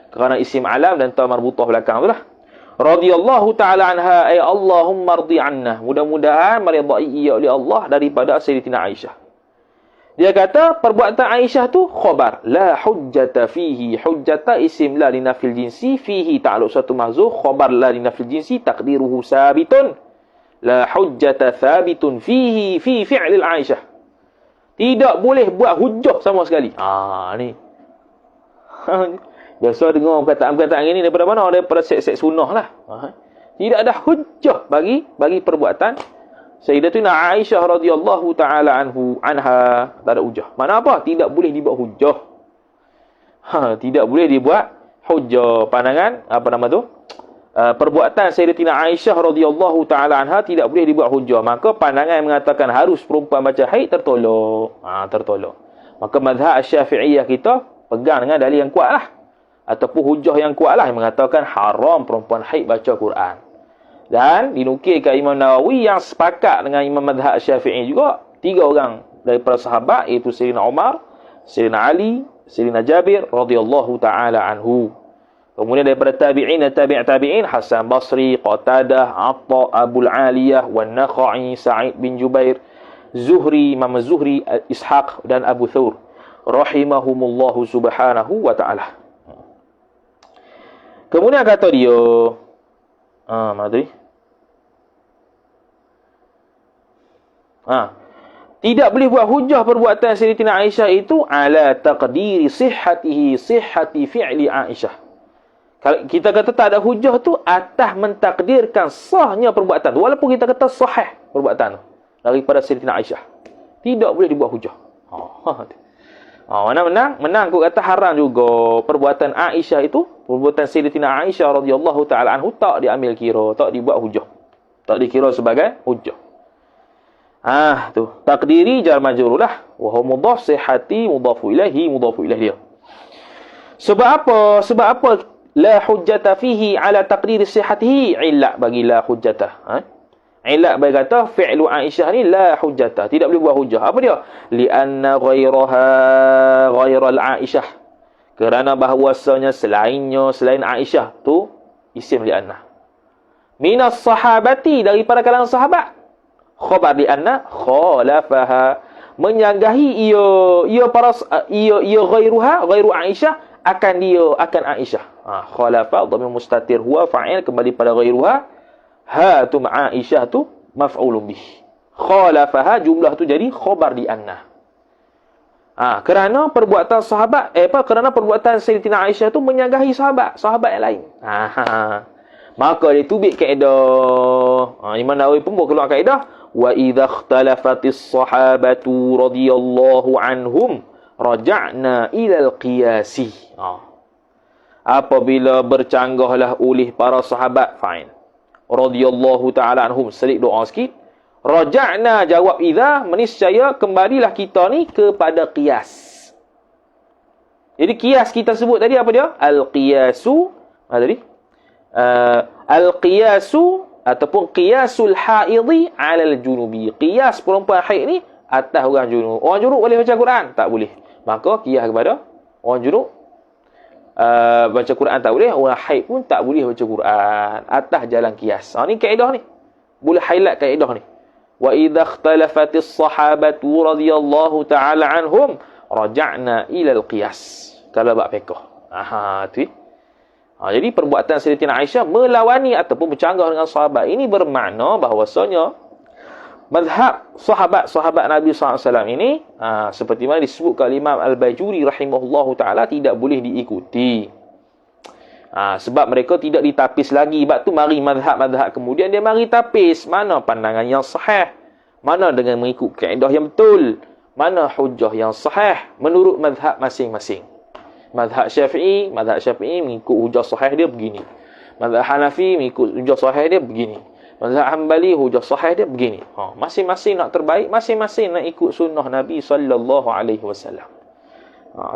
kerana isim alam dan ta marbutah belakang tu lah. Radhiyallahu ta'ala anha, ay Allahumma rdi anna, mudah-mudahan meridai ia oleh Allah daripada Sayyidatina Aisyah. Dia kata perbuatan Aisyah tu khabar, la hujjata fihi, hujjata isim la linafil jinsi, fihi ta'alluq satu mahzuf, khabar la linafil jinsi, taqdiruhu sabitun, la hujjata thabitun fihi fi fi'lil Aisyah. Tidak boleh buat hujjah sama sekali. Ni biasa dengar perkataan-perkataan ini daripada mana? Daripada seks-seks sunnah lah. Tidak ada hujjah bagi perbuatan Sayyidatina Aisyah radhiyallahu ta'ala anha. Tak ada hujah. Mana apa? Tidak boleh dibuat hujah. Tidak boleh dibuat hujah. Pandangan, perbuatan Sayyidatina Aisyah radhiyallahu ta'ala anha tidak boleh dibuat hujah. Maka pandangan yang mengatakan harus perempuan baca haid tertolak. Tertolak. Maka mazhab Syafi'iyah kita pegang dengan dalil yang kuat lah. Ataupun hujah yang kuat lah, yang mengatakan haram perempuan haid baca Quran. Dan dinukilkan Imam Nawawi yang sepakat dengan Imam Madhab Syafi'i juga, 3 orang daripada sahabat, iaitu Sayyidina Umar, Sayyidina Ali, Sayyidina Jabir radhiyallahu ta'ala anhu. Kemudian daripada tabi'in dan tabi'in, Hasan Basri, Qatadah, Atta, Abul Aliyah, Wan Nakha'i, Sa'id bin Jubair, Zuhri, Imam Zuhri, Ishaq dan Abu Thawr rahimahumullahu subhanahu wa ta'ala. Kemudian kata dia, mana tadi? Tidak boleh buat hujah perbuatan Sayyidatina Aisyah itu ala taqdiri sihhati fi'li Aisyah. Kalau kita kata tak ada hujah tu atas mentakdirkan sahnya perbuatan tu, walaupun kita kata sahih perbuatan tu daripada Sayyidatina Aisyah, tidak boleh dibuat hujah. Mana menang aku kata haram juga perbuatan Aisyah itu, perbuatan Sayyidatina Aisyah radhiyallahu ta'ala anhu tak diambil kira, tak dibuat hujah, tak dikira sebagai hujah. Tu takdiri jar majrur lah, wa huwa mudhaf sihhati mudhafu ilaihi dia. Sebab apa la hujjata fihi ala taqdiri sihhatihi, illah bagi la hujjata. Illah bagi kata fi'lu Aisyah ni la hujjata, tidak boleh buat hujah. Apa dia? Lianna ghairal Aisyah, kerana bahawasanya selain Aisyah tu isim lianna. Minas sahabati, daripada kalangan sahabat. Khabar lianna khalafaha, menyanggahi ia ghairu Aisyah, akan Aisyah. Khalafa dhamir mustatir, huwa fa'il kembali pada ghairuha, ha tu Aisyah tu maf'ulun bih. Khalafaha jumlah tu jadi khabar lianna. Kerana perbuatan sahabat, kerana perbuatan Sayyidatina Aisyah tu menyanggahi sahabat yang lain. Maka dia tubik kaedah. Imam Nawawi pun keluar kaedah, wa idza ikhtalafatis sahabatu radhiyallahu anhum raja'na ila al-qiyasi. apabila bercanggahlah oleh para sahabat, fine, radhiyallahu ta'ala anhum, selit doa sikit. Raja'na, jawab idza, meniscaya kembalilah kita ni kepada qiyas. Jadi qiyas kita sebut tadi apa dia? Al-qiyasu, tadi? Al-qiyasu ataupun qiyasul haidhi 'ala al-junubi. Qiyas perempuan haid ni atas orang junub. Orang junub boleh baca Quran? Tak boleh. Maka qiyas kepada orang junub baca Quran tak boleh, orang haid pun tak boleh baca Quran atas jalan qiyas. Ni kaedah ni. Boleh highlight kaedah ni. Wa idza ikhtalafatis sahabatu radhiyallahu ta'ala anhum raja'na ila al-qiyas. Kalau bab fiqh. Tu. Jadi perbuatan Sayyidatina Aisyah melawani ataupun bercanggah dengan sahabat ini bermakna bahawasanya mazhab sahabat-sahabat Nabi SAW ini seperti mana disebutkan Imam Al-Bajuri rahimahullahu ta'ala tidak boleh diikuti. Sebab mereka tidak ditapis lagi. Sebab tu mari mazhab-mazhab kemudian dia mari tapis. Mana pandangan yang sahih? Mana dengan mengikut kaedah yang betul? Mana hujah yang sahih menurut mazhab masing-masing? Mazhab Syafi'i mengikut hujah sahih dia begini. Mazhab Hanafi mengikut hujah sahih dia begini. Mazhab Hanbali hujah sahih dia begini. Masing-masing nak terbaik, masing-masing nak ikut sunnah Nabi sallallahu alaihi wasallam.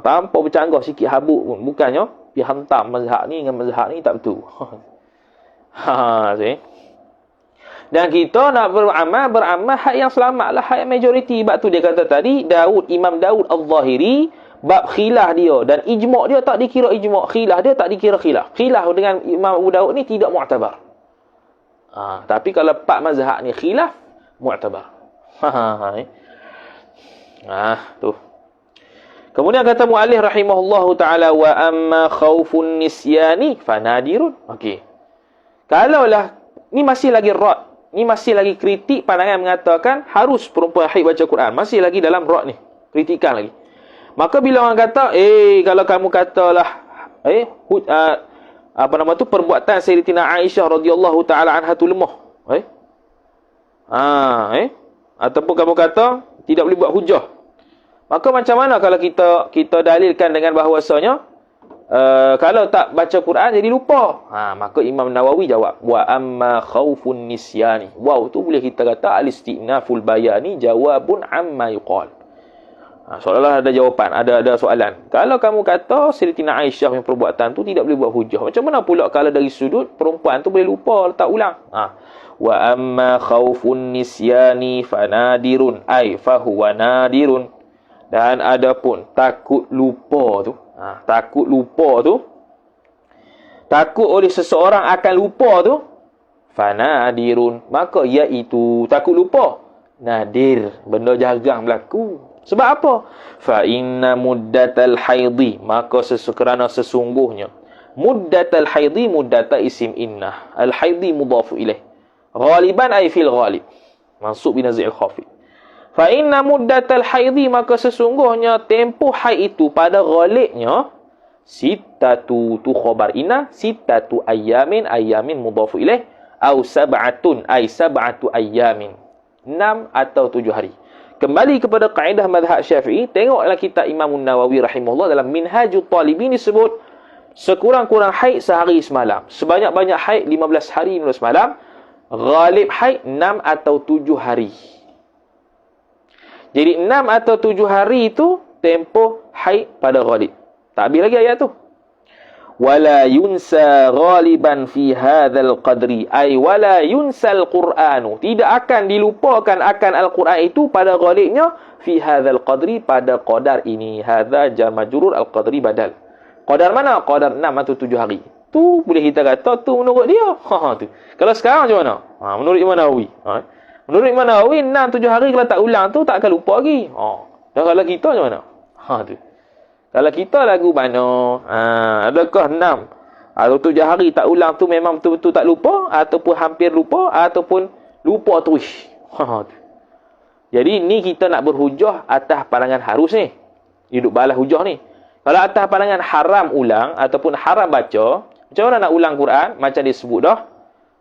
Tanpa bercanggah sikit habuk pun. Bukannya dia hantam mazhab ni dengan mazhab ni, tak betul. Dan kita nak beramal hak yang selamatlah, hak yang majoriti. Sebab tu dia kata tadi, Imam Daud Al-Zahiri, bab khilaf dia dan ijma' dia tak dikira ijma', khilaf dia tak dikira khilaf. Khilaf dengan Imam Abu Daud ni tidak mu'tabar. Tapi kalau 4 mazhab ni khilaf, mu'tabar. Tu. Kemudian kata muallif rahimahullahu ta'ala, wa amma khawfun nisyani fanadirun. Okey. Kalaulah ni masih lagi rad, ni masih lagi kritik pandangan mengatakan harus perempuan haid baca Quran, masih lagi dalam rad ni, kritikan lagi. Maka bila orang kata, kalau kamu katalah perbuatan Sayyidatina Aisyah radhiyallahu ta'ala anha tu lemah, ataupun kamu kata tidak boleh buat hujah, maka macam mana kalau kita dalilkan dengan bahawasanya kalau tak baca Quran jadi lupa? Maka Imam Nawawi jawab, wa amma khaufun nisyani. Wow, tu boleh kita kata al-istinaful bayani jawabun amma yuqal. Seolah-olah ada jawapan, ada soalan. Kalau kamu kata Sayyidatina Aisyah yang perbuatan tu tidak boleh buat hujah, macam mana pula kalau dari sudut perempuan tu boleh lupa, tak ulang? Wa amma khaufun nisyani fanadirun, ay fahuwa nadirun. Dan adapun takut lupa tu, takut oleh seseorang akan lupa tu, fanadirun, maka iaitu takut lupa nadir, benda jarang berlaku. Sebab apa? Fa inna muddatal haidhi, maka kerana sesungguhnya muddatal haidhi, muddata isim innah, al haidhi mudhafu ilaih, ghaliban ay fil ghalib, mansub bi naz'il khafid. Fa inna muddatal haidhi, maka sesungguhnya tempoh haid itu pada ghalibnya sittatu, tu khabar inna, sittatu ayyamin, ayyamin mudhafu ilaih, au sab'atun ay sab'atu ayyamin, 6 atau 7 hari. Kembali kepada kaedah mazhab Syafi'i, tengoklah kitab Imam Nawawi rahimahullah dalam Minhajul Talibin disebut sekurang-kurang haid sehari semalam, sebanyak-banyak haid 15 hari 15 malam, ghalib haid 6 atau 7 hari. Jadi 6 atau 7 hari itu tempoh haid pada ghalib. Tak habis lagi ayat tu. Wala yunsa ghaliban fi hadzal qadri, ay wala yunsal qur'anu, tidak akan dilupakan akan al-Quran itu pada ghalibnya fi hadzal qadri, pada qadar ini. Hadza jar majrur, al-qadri badal. Qadar mana? Qadar 6 atau 7 hari. Tu boleh kita kata tu menurut dia. Tu. Kalau sekarang macam mana? Menurut Imam Nawawi. Menurut Imam Nawawi 6 7 hari kalau tak ulang tu tak akan lupa lagi. Dan kalau kita macam mana? Tu. Kalau kita lagu mana, adakah 6 atau 7 hari tak ulang tu memang betul-betul tak lupa, ataupun hampir lupa, ataupun lupa terus. Jadi ni kita nak berhujah atas pandangan harus ni. Hidup balas hujah ni. Kalau atas pandangan haram ulang ataupun haram baca, macam mana nak ulang Quran? Macam disebut dah.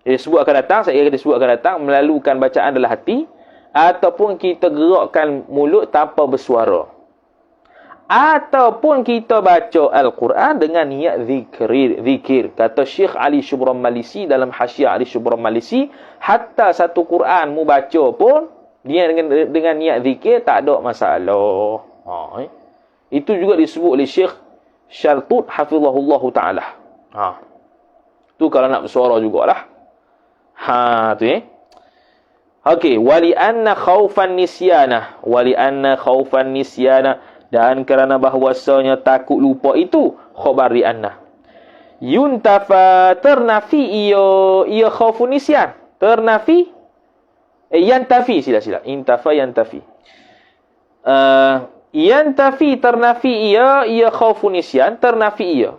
Disebut akan datang, saya kata disebut akan datang, melalukan bacaan dalam hati, ataupun kita gerakkan mulut tanpa bersuara. ataupun kita baca Al-Quran dengan niat zikir. Kata Syekh Ali Shubran Malisi dalam Hasyiah Ali Shubran Malisi, hatta satu Quran mu baca pun dia dengan niat zikir tak ada masalah. Itu juga disebut oleh Syekh Syaltut hafizahullahu taala. Tu kalau nak bersuara jugalah. Tu Okey, wali anna khaufan nisyana, dan kerana bahwasanya takut lupa itu khabari anna. Yuntafa ternafi ia khaufun nisyan. Ternafi yantafi sila. Intafa yantafi. Yantafi ternafi ia khaufun nisyan, ternafi ia.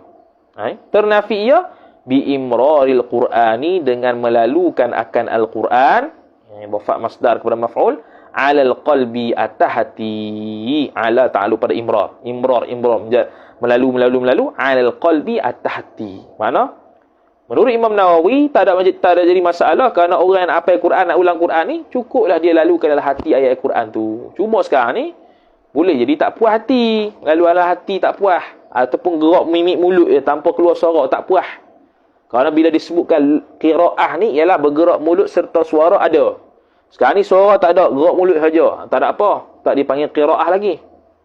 Ternafi ia bi imraril qur'ani, dengan melalukan akan al-Quran, bafak masdar kepada maf'ul, alal qalbi, atas hati. Ala ta'alluq pada imrar. Melalu alal qalbi, atas hati. Mana? Menurut Imam Nawawi tak ada jadi masalah, kerana orang yang nak hafal Quran, nak ulang Quran ni, cukuplah dia lalukan dalam hati ayat Quran tu. Cuma sekarang ni boleh jadi tak puas hati, lalu dalam hati tak puas, ataupun gerak mimik mulut je tanpa keluar suara tak puas. Kerana bila disebutkan qiraah ni ialah bergerak mulut serta suara ada. Sekarang ni suara tak ada, gerak mulut saja. Tak ada apa. Tak dipanggil qiraah lagi.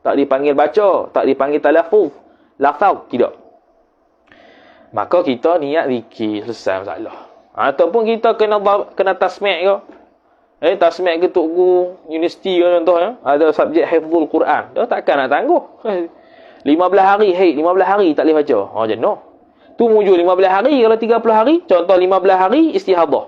Tak dipanggil baca. Tak dipanggil talaffuz. Lafaz. Tidak. Maka kita niat zikir. Selesai masalah. Ataupun kita kena tasmi' ke. Tasmi' ke Tok Guru universiti ke contohnya. Ada subjek hifzul Quran. Dia takkan nak tangguh. 15 hari. 15 hari tak boleh baca. Jenuh. Tu muju 15 hari. Kalau 30 hari. Contoh 15 hari istihadah.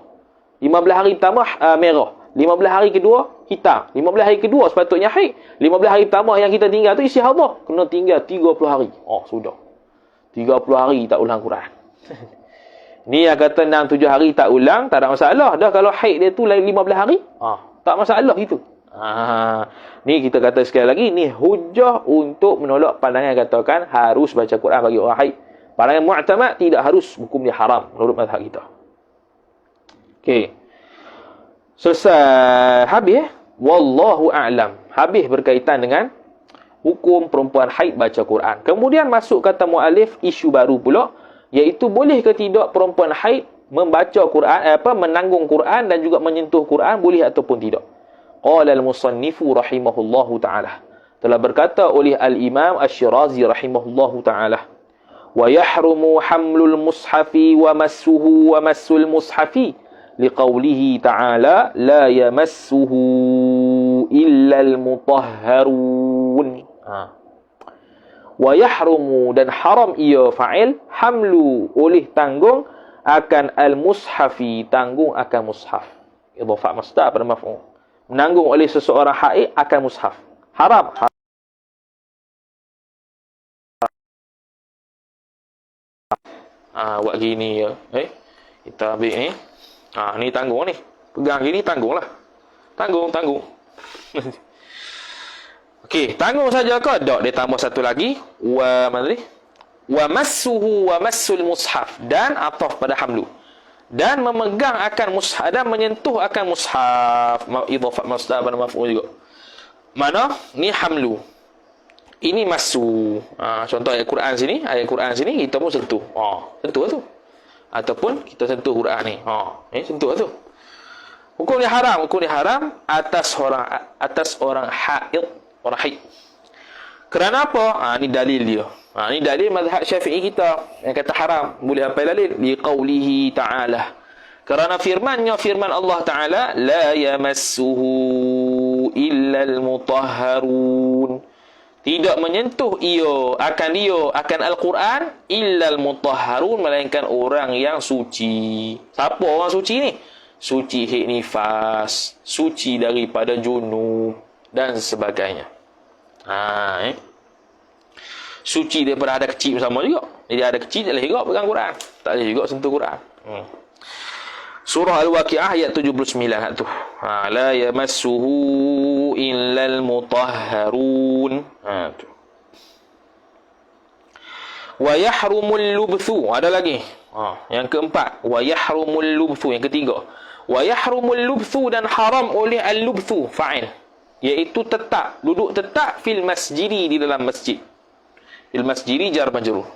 15 hari pertama merah. 15 hari kedua hitam. 15 hari kedua sepatutnya haid. 15 hari pertama yang kita tinggal tu istihadah. Kena tinggal 30 hari. Sudah. 30 hari tak ulang Quran. Ni yang kata 6-7 hari tak ulang, tak ada masalah. Dah kalau haid dia tu 15 hari, tak masalah itu. Ni kita kata sekali lagi, ni hujah untuk menolak pandangan yang katakan harus baca Quran bagi orang haid. Pandangan mu'tamad tidak harus, hukum dia haram menurut mazhab kita. Okey. Selesai. Habis. Wallahu a'lam. Habis berkaitan dengan hukum perempuan haid baca Quran. Kemudian masuk kata mu'alif isu baru pula, iaitu boleh ke tidak perempuan haid membaca Quran, menanggung Quran dan juga menyentuh Quran, boleh ataupun tidak. Qala al-musannifu rahimahullahu ta'ala. Telah berkata oleh al-Imam Asy-Syirazi rahimahullahu ta'ala. Wa yahrumu hamlul mushafi wa massuhu wa massul mushafi. Liqaulihi ta'ala la yamassuhu illa al-mutahharun. Wa yahrumu, dan haram ia fa'il, hamlu, oleh tanggung, akan al-mushafi, tanggung akan mushaf. Idhafah masdar pada maf'ul. Menanggung oleh seseorang haid akan mushaf. Haram. Buat gini ya. Kita ambil ni. Ni tanggung ni. Pegang gini tanggung lah. Tanggung. Okey, tanggung saja ke? Tak, dia tambah satu lagi. Wa massuhu wa massul mushaf. Dan ataf pada hamlu. Dan memegang akan mushaf. Dan menyentuh akan mushaf. Idhafat masdar pada maf'ul juga. Mana? Ni hamlu. Ini massu. Contoh ayat Quran sini. Ayat Quran sini kita pun sentuh. Sentuh tu. Ataupun kita sentuh Quran ni. Sentuh tu. Hukum dia haram. Hukum dia haram atas orang haid. Orang haid. Kerana apa? Ni dalil dia. Ni dalil mazhab Syafi'i kita yang kata haram. Boleh apa dalil? Liqaulihi ta'ala. Kerana firman Allah Ta'ala, la yamassuhu illal mutahharun. Tidak menyentuh akan Al-Quran illal mutahharun, melainkan orang yang suci. Siapa orang suci ni? Suci haid nifas, suci daripada junub dan sebagainya. Suci daripada ada kecil bersama juga. Jadi ada kecil tak boleh juga pegang Quran. Tak boleh juga sentuh Quran. Surah Al-Waqi'ah ayat 79 tu. La yamassuhu illal mutahharun. Tu. Wa yahrumul lubthu. Ada lagi. Yang keempat, wa yahrumul lubthu, yang ketiga. Wa yahrumul lubthu, dan haram oleh al-lubthu, fa'il. iaitu tetap, duduk tetap fil masjidi, di dalam masjid. Fil masjidi jar majrur.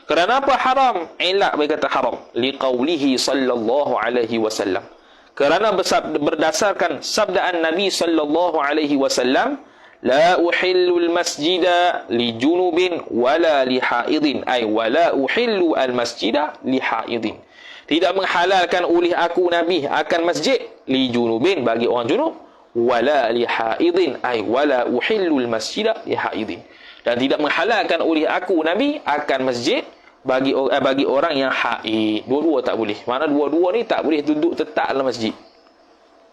Kerana apa haram? Ilah berkata haram liqaulihi sallallahu alaihi wasallam. Kerana berdasarkan sabdaan Nabi sallallahu alaihi wasallam, la uhillu al-masjida li junubin wala li haidin, ay wala uhillu al-masjida li haidin. Tidak menghalalkan oleh aku Nabi akan masjid li junubin, bagi orang junub, wala li haidin, ay wala uhillu al-masjida li haidin. Dan tidak menghalalkan oleh aku Nabi akan masjid bagi orang yang haid. Dua-dua tak boleh. Mana dua-dua ni tak boleh duduk tetap dalam masjid.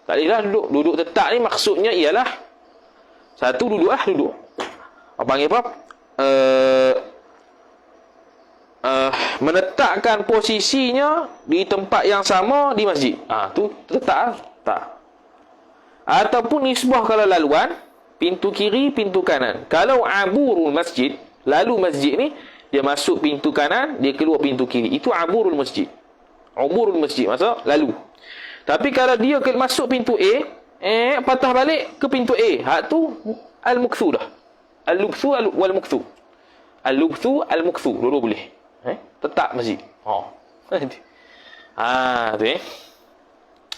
Tak bolehlah duduk tetap ni, maksudnya ialah satu duduk. Apa panggil apa? Menetapkan posisinya di tempat yang sama di masjid. Tu tetap tak. Ataupun nisbah kalau laluan, pintu kiri, pintu kanan. Kalau aburul masjid, lalu masjid ni dia masuk pintu kanan, dia keluar pintu kiri. Itu aburul masjid. Aburul masjid maksud lalu. Tapi kalau dia masuk pintu A, patah balik ke pintu A, hak tu al-mukthu dah. Al-lubthu wal-mukthu. Al-lubthu al-mukthu, dua-dua boleh. Tetap masjid. Tu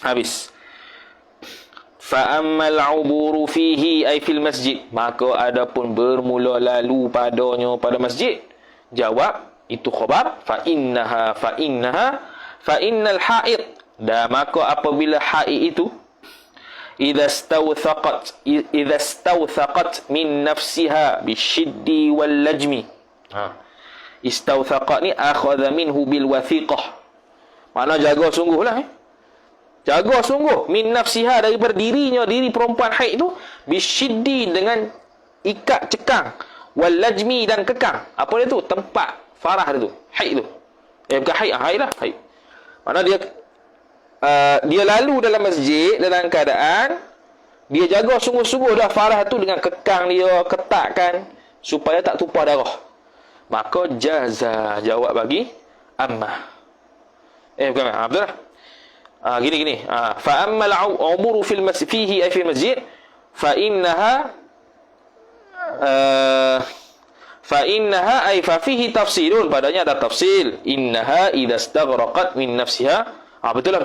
habis. Fa ammal uburu fihi ay fil masjid, maka adapun bermula lalu padanya pada masjid, jawab itu khabar fa innal haid, dan maka apabila haid itu idza istawthaqat min nafsiha bisyiddi wal lajmi. Istawthaqat ni akhadha minhu bil wathiqah, makna jaga sungguhlah jaga sungguh min nafsiha, daripada dirinya, diri perempuan haid itu, bisyiddi dengan ikat cekang, wal lajmi dan kekang. Apa dia tu? Tempat farah dia tu, haid tu. Bukan haid, haid lah, haid. Mana dia lalu dalam masjid dalam keadaan dia jaga sungguh-sungguh dah farah tu dengan kekang dia, ketatkan supaya tak tumpah darah. Maka jaza, jawab bagi amma. Bukan, betul lah. Gini. Fa ammal umuru fil masjid fihi ay fil masjid fa innaha ay fa fihi tafsilun, padanya ada tafsil. Innaha idza istaghraqat min nafsiha. Betul.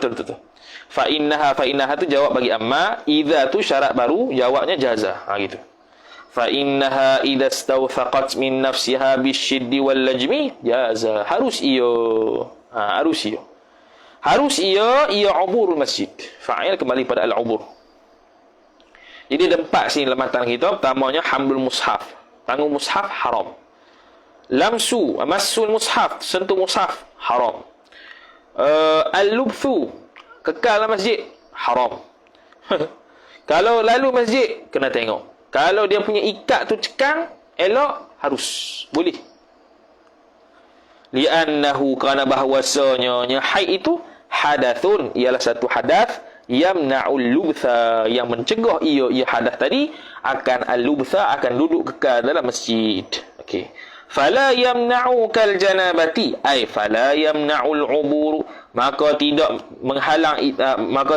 Fa innaha tu jawab bagi amma, idza tu syarat baru, jawabnya jaza. Gitu. Fa innaha idza istawthaqat min nafsiha bisyiddi wal lajmi jaza. Harus ia uburul masjid. Fa'il kembali pada al-ubur. Jadi ada 4 sini dalam matan kita. Pertamanya hamlul mushaf, tanggung mushaf haram. Massul mushaf, sentuh mushaf haram. Al-lubthu, kekal dalam masjid haram. Kalau lalu masjid kena tengok. Kalau dia punya ikat tu cekang, elok, harus boleh. Li'annahu, kerana bahawasanya haid itu hadathun, ialah satu hadath, yamna'ul lubtha, yang mencegah ia hadath tadi akan al-lubtha, akan duduk kekal dalam masjid. Okey. Fala yamna'u kal janabati, ay fala yamna'ul ubur, maka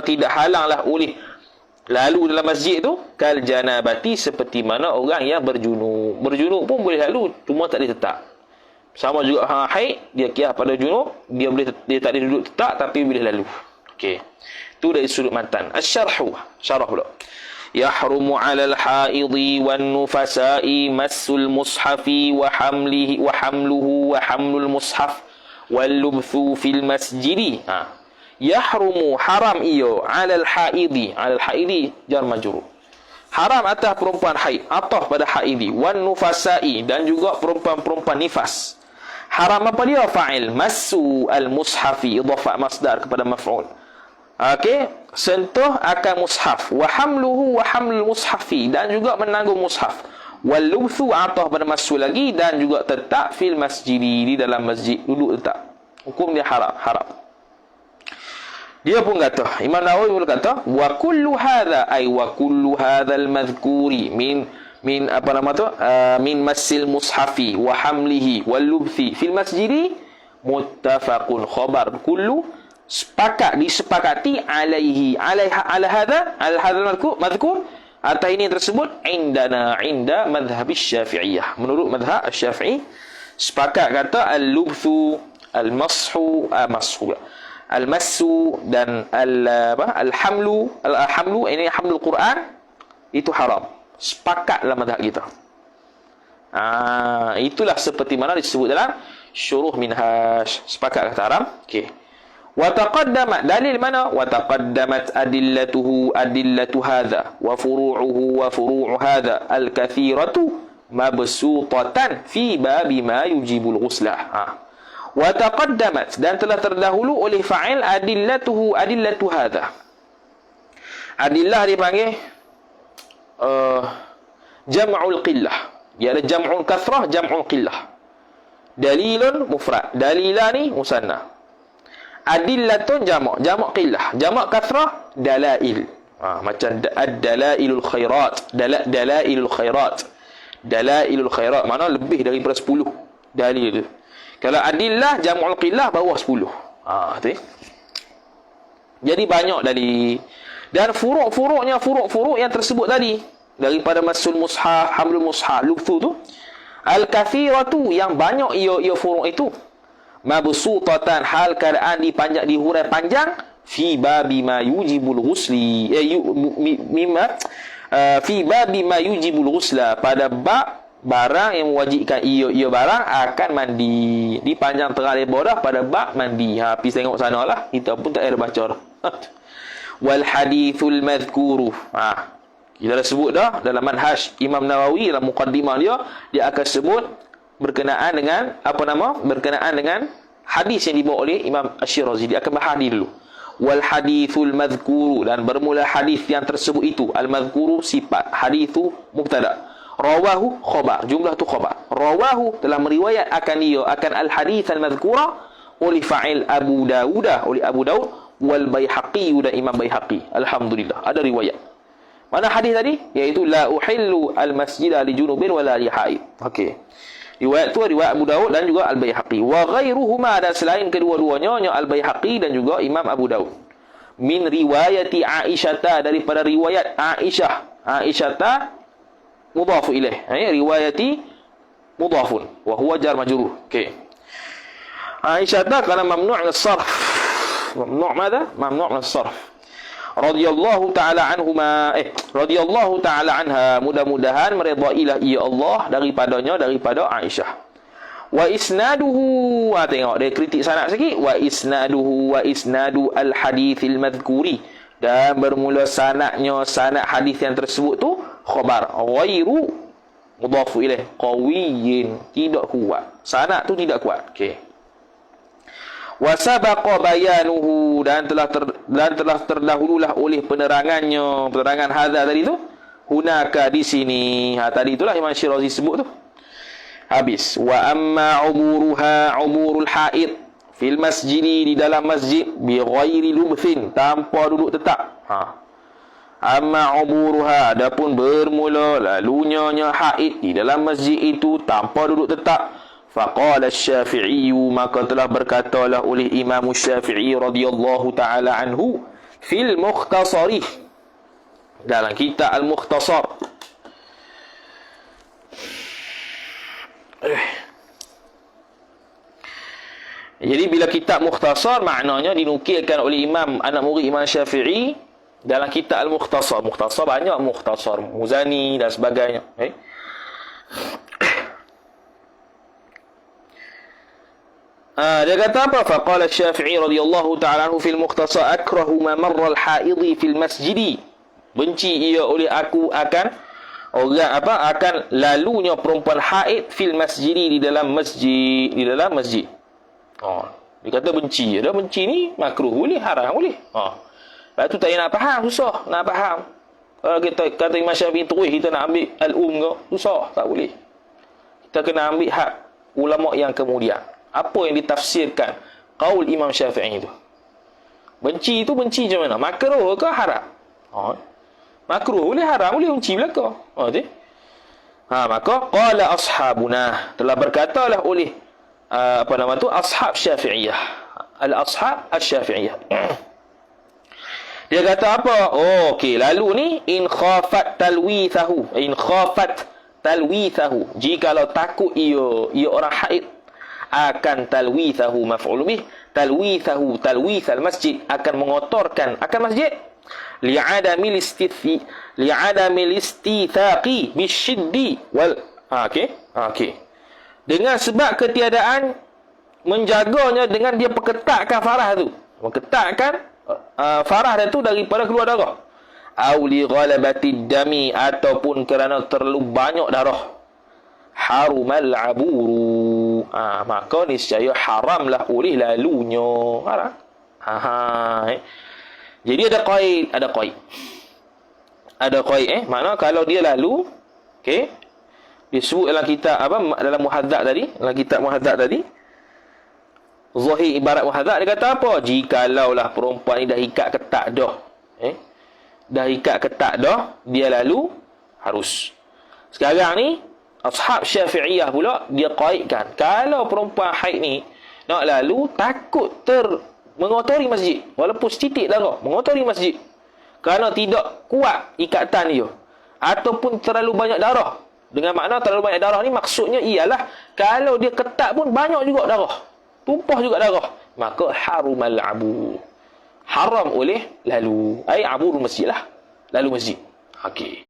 tidak halanglah oleh lalu dalam masjid tu kal janabati, seperti mana orang yang berjunub. Berjunub pun boleh lalu, cuma tak boleh tetap. Sama juga haid, dia kira pada junub, dia tak boleh duduk tetap, tapi boleh lalu. Okey. Itu dari sudut matan. Asy-syarhu, syarah pula. Yahrumu 'alal haidhi wan nufasa'i massul mushafi wa hamluhu wa hamlul mushaf wal lubthu fil masjidi. Yahrumu, haram iyo 'alal haidhi, 'alal haidhi jar majrur. Haram atas perempuan haid, ataf pada haidi, wan nufasa'i, dan juga perempuan-perempuan nifas. Haram apa dia? Fa'il massu al-mushafi, idhafah masdar kepada maf'ul. Okey, sentuh akan mushaf, wa hamluhu wa hamlul mushafi, dan juga menanggung mushaf. Wal lubthu atah pada massu lagi, dan juga tetap fil masjidi, di dalam masjid duduk tetap. Hukum dia haram. Dia pun kata, Imam Nawawi pun kata, wa kullu hadha, ay wa kullu hadzal madhkuri min massil mushafi wa hamlihi wal lubthi fil masjidi muttafaqun, khabar kullu, disepakati ala hadzal madhkur, Atas ini tersebut indana inda madhhab Syafi'iyah. Menurut madhhab Syafi'i sepakat kata al-lubthu, al-mashu, al-massu dan al-hamlu ini hamlul Quran itu haram. Sepakat dalam madhab kita. Itulah seperti mana disebut dalam syuruh minhaj. Sepakat kata haram. Okey. Wa taqaddamat, dalil mana? Wa taqaddamat adillatu hadha wa furu'uhu wa furu'u hadha al-kathiratu mabsutatan fi babi ma yujibul ghuslah. Wa taqaddamat, dan telah terdahulu oleh fa'il adillatu hadha. Adillah dipanggil jam'ul qillah. Dia ada jam'ul kathrah, jam'ul qillah. Dalilun mufrad, dalilani musanna. Adillatun jamak, jamak qillah, jamak kathrah dalail. Macam ad-dalailul khairat, dalailul khairat. Dalailul khairat mana lebih daripada 10 dalil. Kalau adillah jam'ul qillah bawah 10. Tu. Jadi banyak dalil. Dan furuk yang tersebut tadi daripada masul mushaf, hamlul mushaf, lubthu tu, al-kathiratu yang banyak ia furuk itu, mabsutatan hal keadaan dipanjang, dihurai panjang, fi babi ma yujibul ghusli fi babi ma yujibul ghusla, pada bab barang yang mewajibkan ia barang akan mandi. Dipanjang tengah lebar dah pada bab mandi. Pergi tengok sana lah, kita pun tak ada baca dah. Wal hadithul madhkuru, kita dah sebut dah dalam manhaj Imam Nawawi dalam muqaddimah dia akan sebut berkenaan dengan berkenaan dengan hadis yang dibawa oleh Imam Asy-Syirazi. Dia akan bahas dulu. Wal hadithul madhkuru, dan bermula hadis yang tersebut itu. Al madhkuru sifat, hadithu mubtada, rawahu khabar, jumlah tu khabar. Rawahu telah meriwayat akan al hadits al madhkura oleh fa'il Abu Dawud, oleh Abu Daud, wal Baihaqi, dan Imam Baihaqi. Alhamdulillah ada riwayat. Mana hadis tadi? Iaitu la uhillu al masjida li junubin wala li haid. Okey. Riwayat tu riwayat Abu Daud dan juga Al-Baihaqi. Wa ghairuhuma, dan selain kedua-duanya Al-Baihaqi dan juga Imam Abu Daud. Min riwayati Aisyah, daripada riwayat Aisyah. Aisyah mudhafu ilaih. Riwayati mudhafun wa huwa jar majrur. Okey. Aisyah kana mamnu' min as-sarf. Mamnu' madha? Mamnu' min as-sarf. Radhiyallahu ta'ala anhuma, radhiyallahu ta'ala anha, mudah-mudahan meridailah ia Allah daripada Aisyah. Wa isnaduhu, tengok dia kritik sanad sikit. Wa isnadu al hadithil madhkuri, dan bermula sanad hadis yang tersebut tu khabar ghairu mudhafu ilaih qawiyyin, tidak kuat, sanad tu tidak kuat. Okey. Wa sabaqa bayanuhu, dan telah terdahululah oleh penerangan hadza tadi tu, hunaka di sini. Tadi itulah Imam Syirazi sebut tu. Habis. Wa amma umurul haid fil masjid, di dalam masjid, bi ghairi lubthin, tanpa duduk tetap. Amma umuruha, adapun bermula lalunya haid di dalam masjid itu tanpa duduk tetap. Faqala Asy-Syafi'i, maka telah berkatalah oleh Imam Syafi'i radhiyallahu ta'ala anhu fil Mukhtasari, dalam kitab Al-Mukhtasar. Jadi bila kitab Mukhtasar, maknanya dinukilkan oleh Imam, anak murid Imam Syafi'i dalam kitab Al-Mukhtasar. Mukhtasar banyak, Mukhtasar Muzani dan sebagainya. Dia kata apa? Faqala Asy-Syafi'i radhiyallahu ta'ala anhu fil Mukhtasar, akrahu ma marra al-haidhi fil masjidi, benci ia oleh aku akan lalunya perempuan haid fil masjidi, di dalam masjid. Dia kata benci. Dia benci ni makruh boleh, haram boleh. Lepas tu tak nak faham, susah nak faham. Kalau kita kata Imam Syafi'i terus kita nak ambil al-ke, susah, tak boleh. Kita kena ambil hak ulama yang kemudian. Apa yang ditafsirkan qaul Imam Syafi'i itu. Benci itu benci macam mana? Makruh ke haram? Makruh boleh, haram boleh, benci belaka. Maka qala ashabuna, telah berkatalah oleh ashab Syafi'iyah. Al-ashab Asy-Syafi'iyah. Dia kata apa? Oh, okey. Lalu ni in khafat talwithahu. In khafat talwithahu. Jikalau takut ia orang haid akan talwithahu maf'ul bih. Talwithahu talwithal masjid, akan mengotorkan akan masjid. Li'adamil istithaqi bisyiddi wal okey. Okey. Dengan sebab ketiadaan menjaganya dengan dia perketatkan farah tu. Perketatkan farah dia tu daripada keluar darah. Au li ghalabatid dami, ataupun kerana terlalu banyak darah. Harumal aburu. Maka niscaya haramlah oleh lalunya. Haram. Jadi ada qaid. Makna kalau dia lalu, okey. Disebut dalam kitab dalam muhadzab tadi, dalam kitab muhadzab tadi. Zahir ibarat muhadzab dia kata apa? Jikalaulah perempuan ni dah ikat ketat dah. Dah ikat ketat dah, dia lalu harus. Sekarang ni ashab Syafi'iyah pula dia qaidkan, kalau perempuan haid ni nak lalu takut mengotori masjid, walaupun setitik darah mengotori masjid, kerana tidak kuat ikatan dia ataupun terlalu banyak darah. Dengan makna terlalu banyak darah ni maksudnya ialah kalau dia ketat pun banyak juga darah, tumpah juga darah, maka harumal abu, haram oleh lalu. Abur masjid lah, lalu masjid. Okey,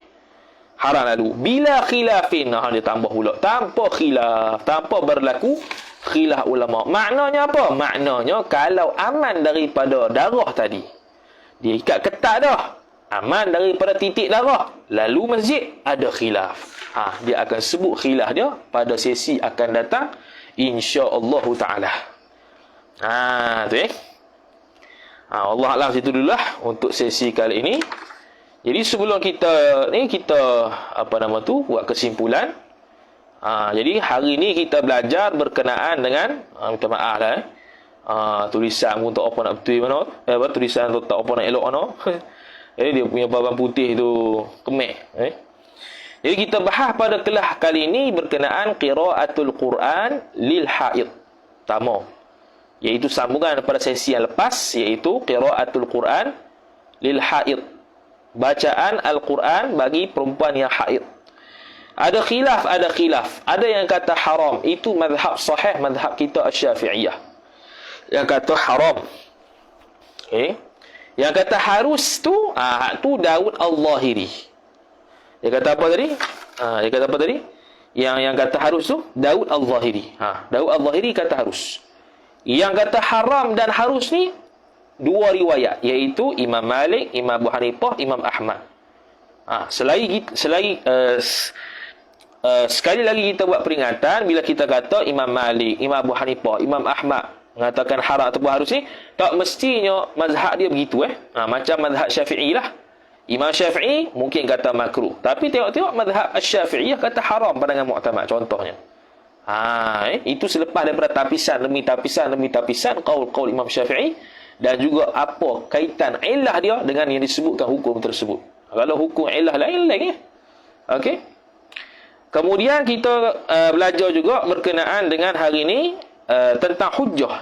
haram lalu bila khilafin. Dia tambah pula tanpa khilaf, tanpa berlaku khilaf ulama. Maknanya apa? Maknanya kalau aman daripada darah tadi, dia ikat ketat dah, aman daripada titik darah, lalu masjid, ada khilaf. Dia akan sebut khilaf dia pada sesi akan datang insya-Allah taala. Tu Allah Alam, situ dululah untuk sesi kali ini. Jadi sebelum kita buat kesimpulan. Jadi hari ni kita belajar berkenaan dengan minta maaf lah tulisan pun tak apa nak betul mana, tulisan tu tak apa nak elok mana. Jadi dia punya babang putih tu kemek. Jadi kita bahas pada kelas kali ini berkenaan qiraatul Quran lil haid. Pertama, iaitu sambungan pada sesi yang lepas, iaitu qiraatul Quran lil haid. Bacaan Al-Quran bagi perempuan yang haid. Ada khilaf. Ada yang kata haram. Itu mazhab sahih, mazhab kita Asy-Syafi'iyah. Yang kata haram. Yang kata harus tu, tu Daud Al-Zahiri. Dia kata apa tadi? Yang kata harus tu Daud Al-Zahiri. Daud Al-Zahiri kata harus. Yang kata haram dan harus ni dua riwayat, iaitu Imam Malik, Imam Abu Hanifah, Imam Ahmad. Sekali lagi kita buat peringatan, bila kita kata Imam Malik, Imam Abu Hanifah, Imam Ahmad mengatakan haram atau harus ni, tak mestinya mazhab dia begitu. Macam mazhab Syafi'i lah. Imam Syafi'i mungkin kata makruh, tapi tengok-tengok mazhab Asy-Syafi'iyah kata haram pandangan mu'tamad contohnya. Itu selepas daripada tapisan demi tapisan qaul Imam Syafi'i, dan juga apa kaitan illah dia dengan yang disebutkan hukum tersebut. Kalau hukum illah lain. Okey. Kemudian kita belajar juga berkenaan dengan hari ini tentang hujjah.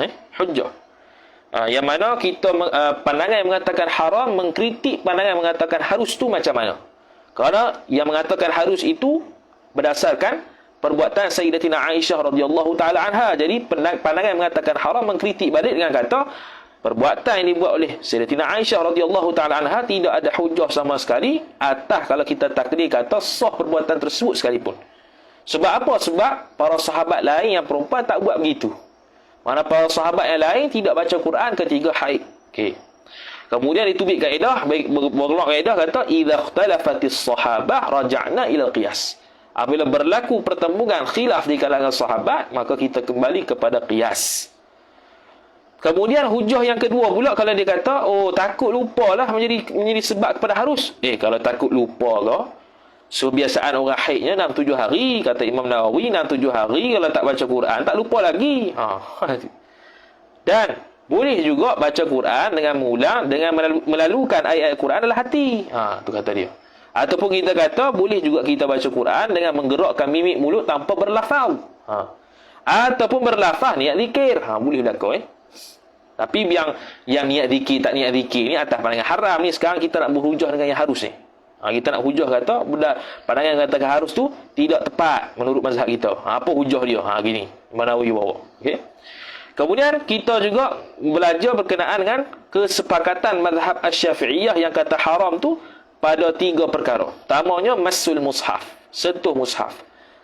Yang mana kita pandangan yang mengatakan haram mengkritik pandangan yang mengatakan harus tu macam mana. Kerana yang mengatakan harus itu berdasarkan perbuatan Sayyidatina Aisyah radhiyallahu taala anha. Jadi pandangan yang mengatakan haram mengkritik balik dengan kata perbuatan yang dibuat oleh Sayyidatina Aisyah radhiyallahu taala anha tidak ada hujah sama sekali atas kalau kita takdir kata sah perbuatan tersebut sekalipun. Sebab apa? Sebab para sahabat lain yang perempuan tak buat begitu. Mana para sahabat yang lain tidak baca Quran ketika haid. Okey. Kemudian ditubik kaedah, berkeluar kaedah kata idza ikhtalafatis sahabah raja'na ila qiyas. Apabila berlaku pertembungan khilaf di kalangan sahabat, maka kita kembali kepada qiyas. Kemudian hujah yang kedua pula, kalau dia kata takut lupalah menjadi sebab kepada harus. Kalau takut lupa ke, kebiasaan orang haidnya 6-7 hari, kata Imam Nawawi 6-7 hari kalau tak baca Quran tak lupa lagi. Dan boleh juga baca Quran dengan mengulang, dengan melalukan ayat-ayat Quran dalam hati. Tu kata dia. Ataupun kita kata boleh juga kita baca Quran dengan menggerakkan mimik mulut tanpa berlafaz. Ataupun berlafaz niat zikir. Boleh berlaku. Tapi yang niat zikir tak niat zikir ni atas pandangan haram ni. Sekarang kita nak berhujah dengan yang harus ni. Kita nak hujah kata pandangan yang katakan harus tu tidak tepat menurut mazhab kita. Apa hujah dia? Gini. Manawi bawa. Okey. Kemudian kita juga belajar berkenaan dengan kesepakatan mazhab Asy-Syafi'iyah yang kata haram tu pada 3 perkara. Pertamanya massul mushaf, sentuh mushaf.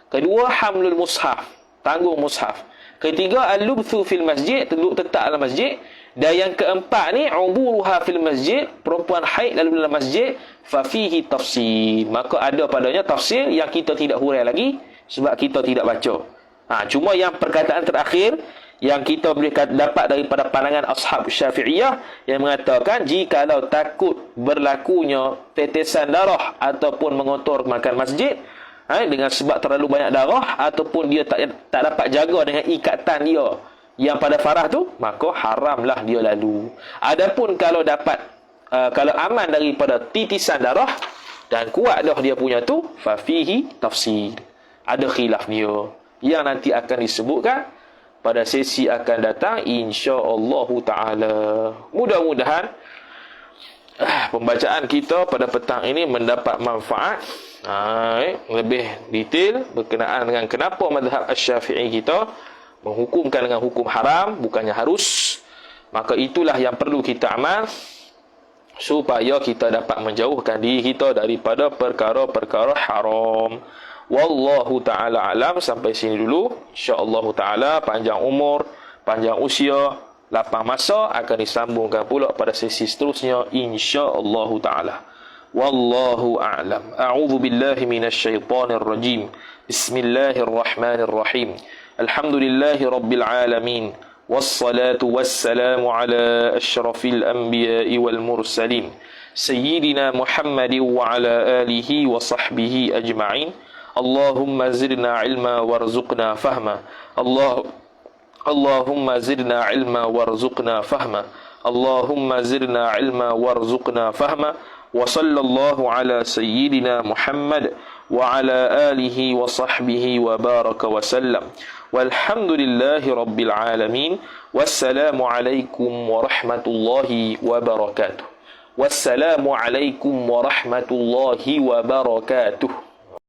Kedua hamlul mushaf, tanggung mushaf. Ketiga al-lubthu fil masjid, duduk tetap dalam masjid. Dan yang keempat ni uburuha fil masjid, perempuan haid lalu dalam masjid, fa fihi tafsir. Maka ada padanya tafsir yang kita tidak hurai lagi sebab kita tidak baca. Cuma yang perkataan terakhir yang kita boleh dapat daripada pandangan ashab Syafi'iyah yang mengatakan jikalau takut berlakunya tetesan darah ataupun mengotorkan masjid dengan sebab terlalu banyak darah ataupun dia tak dapat jaga dengan ikatan dia yang pada farah tu, maka haramlah dia lalu. Adapun kalau dapat kalau aman daripada titisan darah dan kuat dah dia punya tu, fa fihi tafsir. Ada khilaf dia yang nanti akan disebutkan pada sesi akan datang insya-Allah taala. Mudah-mudahan pembacaan kita pada petang ini mendapat manfaat lebih detail berkenaan dengan kenapa mazhab Asy-Syafi'i kita menghukumkan dengan hukum haram bukannya harus. Maka itulah yang perlu kita amal supaya kita dapat menjauhkan diri kita daripada perkara-perkara haram. Wallahu ta'ala alam. Sampai sini dulu. InsyaAllah ta'ala panjang umur, panjang usia, lapang masa akan disambungkan pula pada sesi seterusnya insyaAllah ta'ala. Wallahu a'lam. A'udhu billahi minasyaitanir rajim. Bismillahirrahmanirrahim. Alhamdulillahi rabbil alamin. Wassalatu wassalamu ala asyrafil anbiya'i wal mursalin. Sayyidina Muhammadin wa ala alihi wa sahbihi ajma'in. Allahumma zidna ilma warzuqna fahma. Allahumma zidna ilma warzuqna fahma. Allahumma zidna ilma warzuqna fahma. Wa sallallahu ala sayyidina Muhammad wa ala alihi wa sahbihi wa baraka wa sallam. Walhamdulillahi rabbil alamin. Wassalamu alaikum warahmatullahi wabarakatuh. Wassalamu alaikum warahmatullahi wabarakatuh.